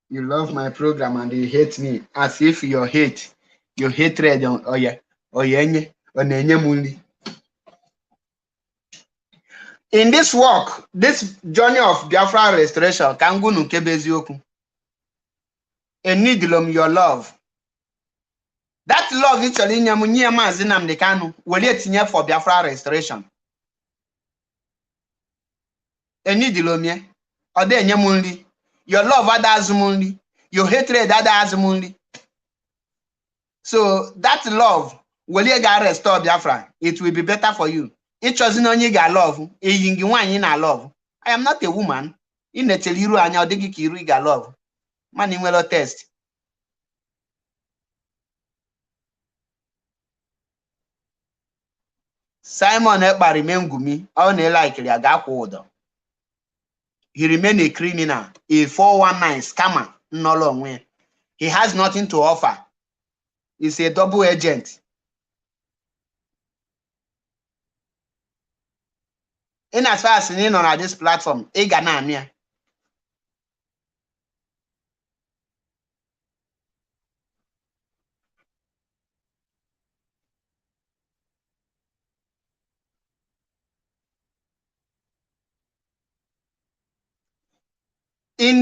You love my program and you hate me, as if your hatred on in this work, this journey of Biafra restoration, Kangunu Kebeziokwu, a needlum your love. That love actually Nyamunya MAZI Nnamdi Kanu will let for Biafra restoration. A needlum or de Nyamundi. Your love others mundi, your hatred others mundi. So that love will you get restore Biafra? It will be better for you. It wasn't only got love, a yingi one in a love. I am not a woman. In the Teliru and your diggy got love. Mani well test. Simon Ekpa remain gumi, on a likely a gap order. He remained a criminal, a 419 scammer, no long way. He has nothing to offer. He's a double agent. In as far as in on this platform, in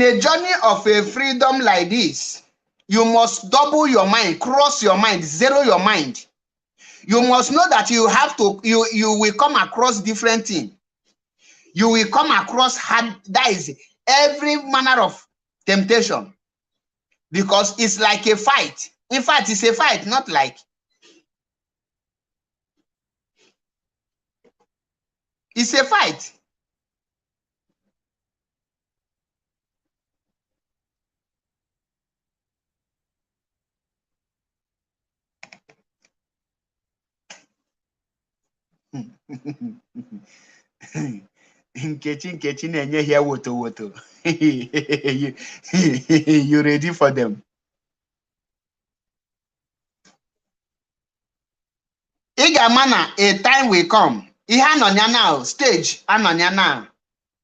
a journey of a freedom like this, you must double your mind, cross your mind, zero your mind. You must know that you have to, you will come across different things. You will come across hard, that is every manner of temptation, because it's like a fight. In fact, it's a fight, not like. It's a fight. Nkechi na-enye here woto. You ready for them? Igamana, a time will come. Ihe now, stage anonya now.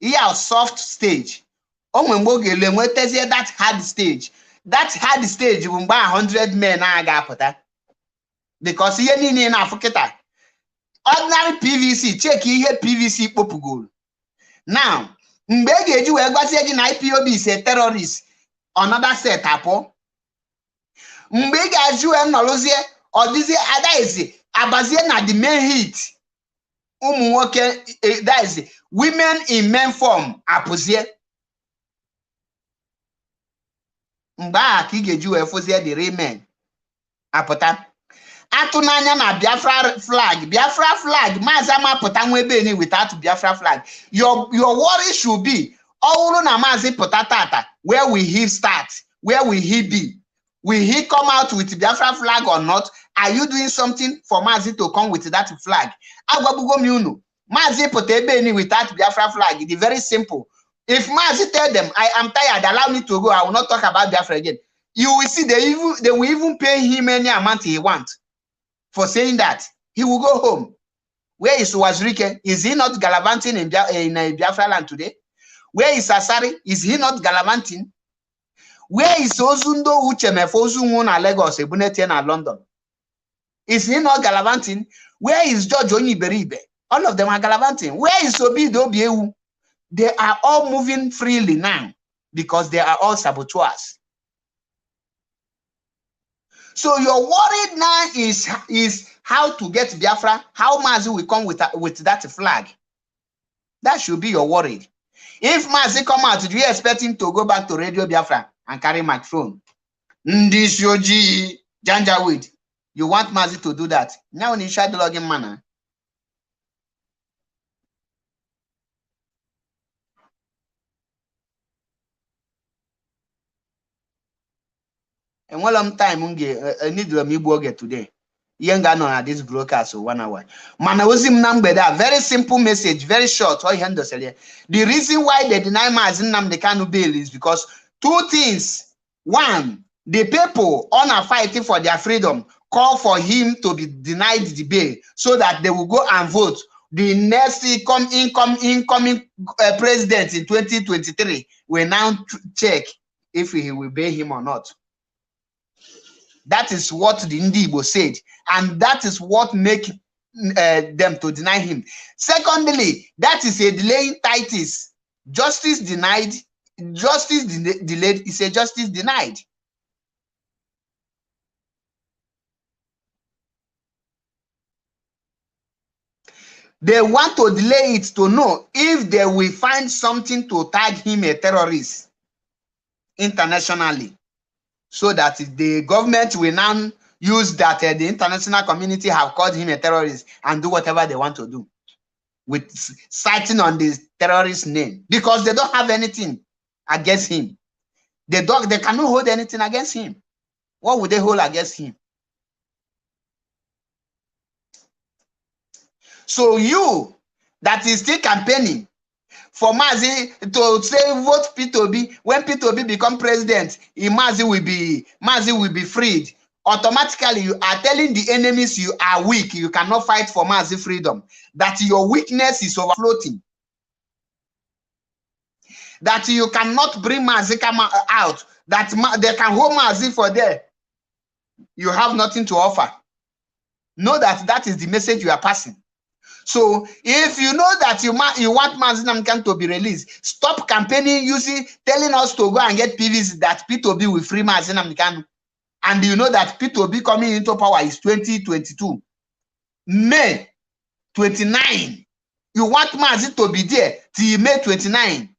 Ihe soft stage. That hard stage. That hard stage will buy 100 men na because here ni na afukita. Ordinary PVC, check here PVC popugol. Now, mgbe ga-eji wee gwazie gị na IPOB is a terrorist, another set apo. Mgbe ga-eji wee nọrụzie ọdịzie adaeze abazie na the main hit. Ụmụ nwoke, that is women in men form apụzie. Mgbe a ka ị ga-eji wee fụzie the real men apụta. Atunanya na Biafra flag. Biafra flag. Mazama pota nwebeni without Biafra flag. Your worry should be all na mazi potatata. Where will he start? Where will he be? Will he come out with Biafra flag or not? Are you doing something for Mazi to come with that flag? Agwabugo miunu. Mazi potebeni without Biafra flag. It is very simple. If Mazi tell them, I am tired, allow me to go, I will not talk about Biafra again. You will see they will even pay him any amount he wants for saying that. He will go home. Where is Wazirike? Is he not gallivanting in Biafra land today? Where is Asari? Is he not gallivanting? Where is Ozundo Uchemefo Ozunwu na Lagos, Ebunete na London? Is he not gallivanting? Where is George Onyiberibe? All of them are gallivanting. Where is Obido Obiewu? They are all moving freely now because they are all saboteurs. So your worry now is how to get Biafra, how MAZI will come with that flag. That should be your worry. If MAZI come out, do you expect him to go back to Radio Biafra and carry microphone? Ndi Shoji Janjaweed. You want MAZI to do that? Now in shadow logging manner. And one time I need to meet today. Yenga no na this broadcast so 1 hour. Man, I was him number that very simple message, very short. The reason why they deny MAZI Nnamdi Kanu bail is because two things. One, the people on fighting for their freedom call for him to be denied the bail so that they will go and vote the next incoming president in 2023 will now check if he will bail him or not. That is what the Ndibo said, and that is what make them to deny him. Secondly, that is a delaying tactics. Justice denied, justice delayed is a justice denied. They want to delay it to know if they will find something to tag him a terrorist internationally, so that the government will now use that the international community have called him a terrorist and do whatever they want to do with citing on this terrorist name, because they don't have anything against him. They cannot hold anything against him. What would they hold against him? So you that is still campaigning for MAZI to say vote P2B, when P2B become president, MAZI will be freed. Automatically, you are telling the enemies you are weak, you cannot fight for MAZI freedom, that your weakness is overfloating, that you cannot bring MAZI out, that they can hold MAZI for there. You have nothing to offer. Know that is the message you are passing. So if you know that you want MAZI Nnamdi Kanu to be released, stop campaigning telling us to go and get PVs that P2B will free MAZI Nnamdi Kanu. And you know that P2B coming into power is 2022. May 29. You want MAZI to be there till May 29.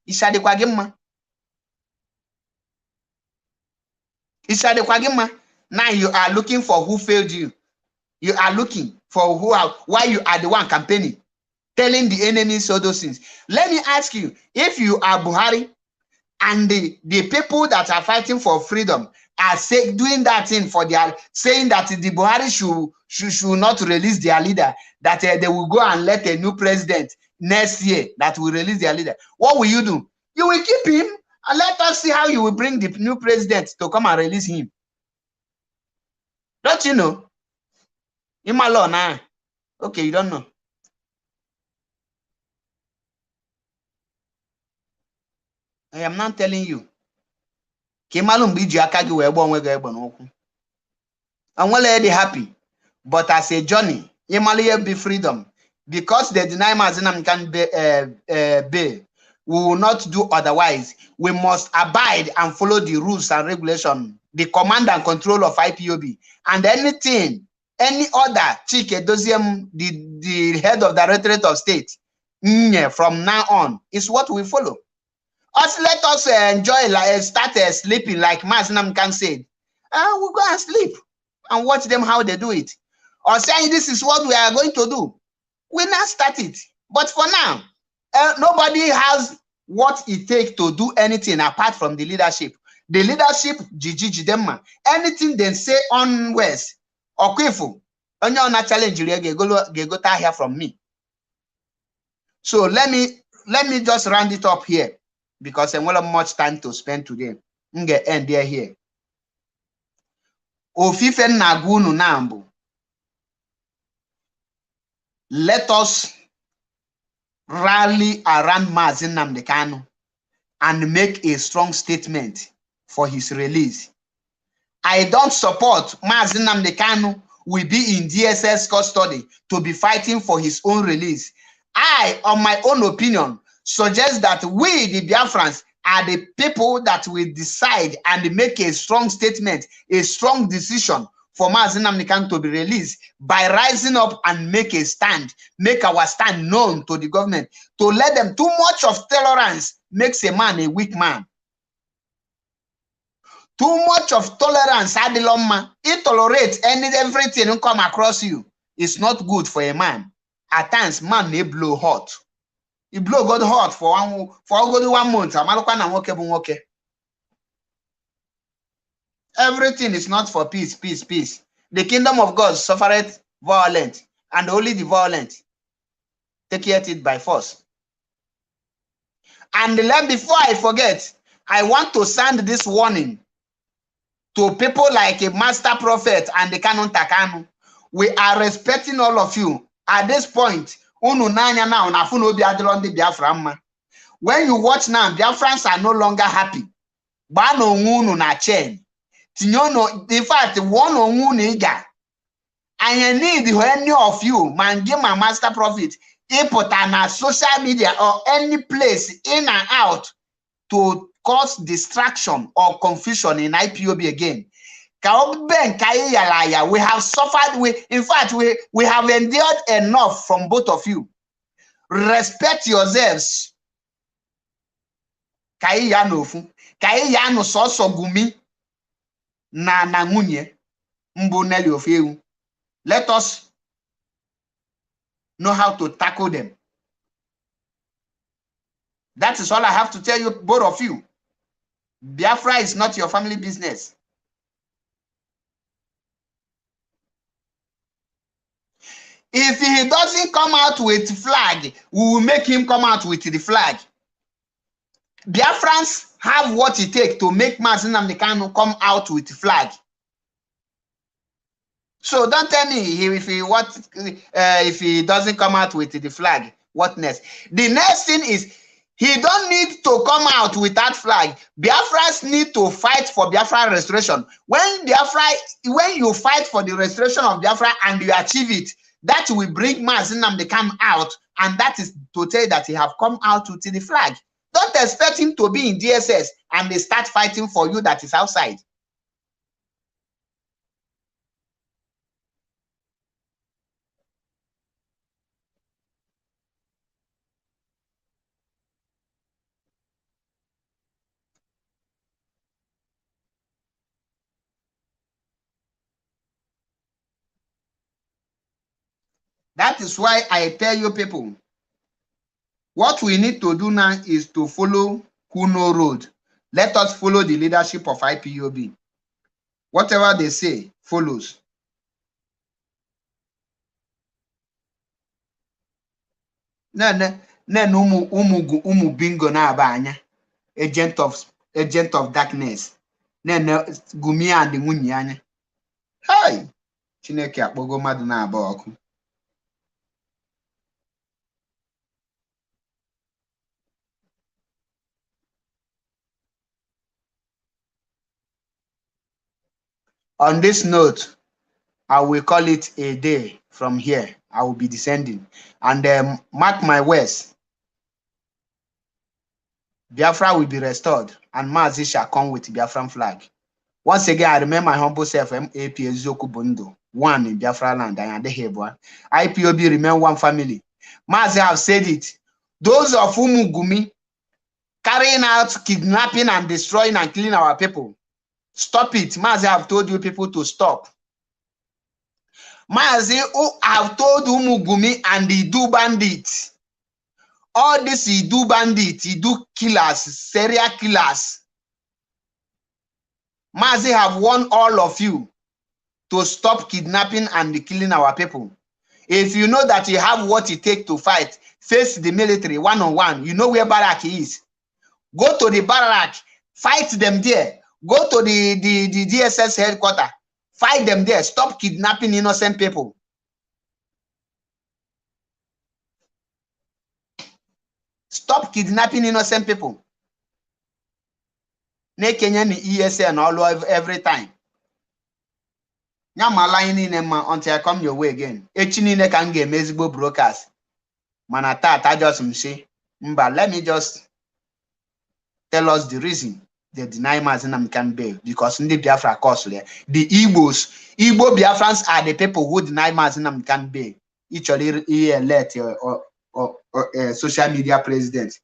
Now you are looking for who failed you. You are looking for why you are the one campaigning, telling the enemies all those things. Let me ask you, if you are Buhari and the people that are fighting for freedom are doing that thing for saying that the Buhari should not release their leader, that they will go and let a new president next year that will release their leader, what will you do? You will keep him and let us see how you will bring the new president to come and release him. Don't you know? Imalona. Okay, you don't know. I am not telling you. I'm already happy. But as a journey, be freedom. Because they deny MAZI Nnamdi Kanu bail, we will not do otherwise. We must abide and follow the rules and regulations, the command and control of IPOB, and anything. Any other Chike Doziem, the head of the Directorate of State, from now on, is what we follow. Let us enjoy, start sleeping like MAZI Nnamdi Kanu said. We'll go and sleep and watch them how they do it. Or saying this is what we are going to do. We now start it. But for now, nobody has what it takes to do anything apart from the leadership. The leadership, anything they say onwards, Okwefu, onye challenge get here from me. So let me just round it up here because I won't have much time to spend today. I'm gonna end here. Ofife Nagunu Nambu. Let us rally around MAZI Nnamdi Kanu and make a strong statement for his release. I don't support MAZI Nnamdi Kanu will be in DSS custody to be fighting for his own release. I, on my own opinion, suggest that we, the Biafrans, are the people that will decide and make a strong statement, a strong decision for MAZI Nnamdi Kanu to be released by rising up and make a stand, make our stand known to the government, to let them. Too much of tolerance makes a man a weak man. Too much of tolerance, Adiloma, it tolerates everything come across you. It's not good for a man. At times, man may blow hot. He blow God hot for one month. Everything is not for peace, peace, peace. The kingdom of God suffereth violence, and only the violent take it by force. And before I forget, I want to send this warning to people like a master prophet and the Canon Takanu. We are respecting all of you. At this point, when you watch now, Biafrans are no longer happy. In fact, one on I need any of you, man, give my master prophet, input on social media or any place in and out to cause distraction or confusion in IPOB again. We have suffered, in fact, we have endured enough from both of you. Respect yourselves. Kaiyano soso gumi na nangunye mbuneli ofeu. Let us know how to tackle them. That is all I have to tell you, both of you. Biafra is not your family business. If he doesn't come out with flag, we will make him come out with the flag. Biafrans have what it takes to make MAZI Nnamdi Kanu come out with the flag. So don't tell me if he doesn't come out with the flag, what next? The next thing is he don't need to come out with that flag. Biafrans need to fight for Biafra restoration. When you fight for the restoration of Biafra and you achieve it, that will bring MAZI Nnamdi Kanu out, and that is to tell that he have come out with the flag. Don't expect him to be in DSS and they start fighting for you that is outside. That is why I tell you people, what we need to do now is to follow Kuno Road. Let us follow the leadership of IPOB. Whatever they say follows. Umu bingo na abanya, agent of darkness. Gumi and the Munyanya. Hi, Chineke akpogo madu na aboku. On this note, I will call it a day from here. I will be descending. And mark my words, Biafra will be restored and MAZI shall come with Biafran flag. Once again, I remember my humble self, MAP Ezoku Bondo, one in Biafra land, and IPOB remain one family. MAZI have said it. Those of Umugumi carrying out kidnapping and destroying and killing our people, stop it. MAZI have told you people to stop. MAZI have told Umugumi and the Idu bandits, all these Idu bandits, Idu killers, serial killers, MAZI have warned all of you to stop kidnapping and killing our people. If you know that you have what it takes to fight, face the military one-on-one. You know where barrack is. Go to the barrack, fight them there. Go to the DSS headquarters, Fight them there. Stop kidnapping innocent people. Stop kidnapping innocent people. Na Kenya ni ESN all every time. Until I come your way again. Echinine can get mezigbo brokers. Manata just say, but let me just tell us the reason they deny MAZI Nnamdi Kanu bail, because in the Biafra cause there, the Igbo Biafrans are the people who deny MAZI Nnamdi Kanu bail. Each elect or social media president.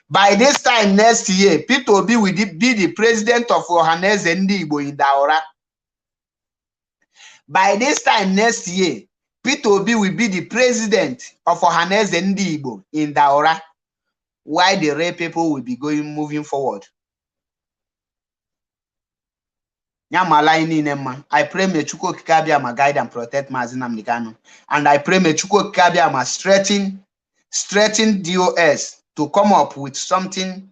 By this time next year, Peter Obi will be the president of Ohaneze Ndi Igbo in Daura. By this time next year, Peter Obi will be the president of Ohaneze Ndi Igbo in Daura. Why the rare people will be moving forward. I pray may Chukwu Kikabiama guide and protect MAZI Nnamdi Kanu. And I pray may Chukwu Kikabiama strengthen DOS to come up with something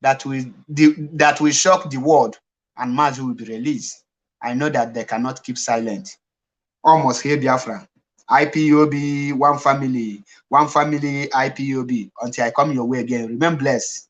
that will shock the world, and MAZI will be released. I know that they cannot keep silent. Almost here Biafra. IPOB, one family, IPOB. Until I come your way again. Remain blessed.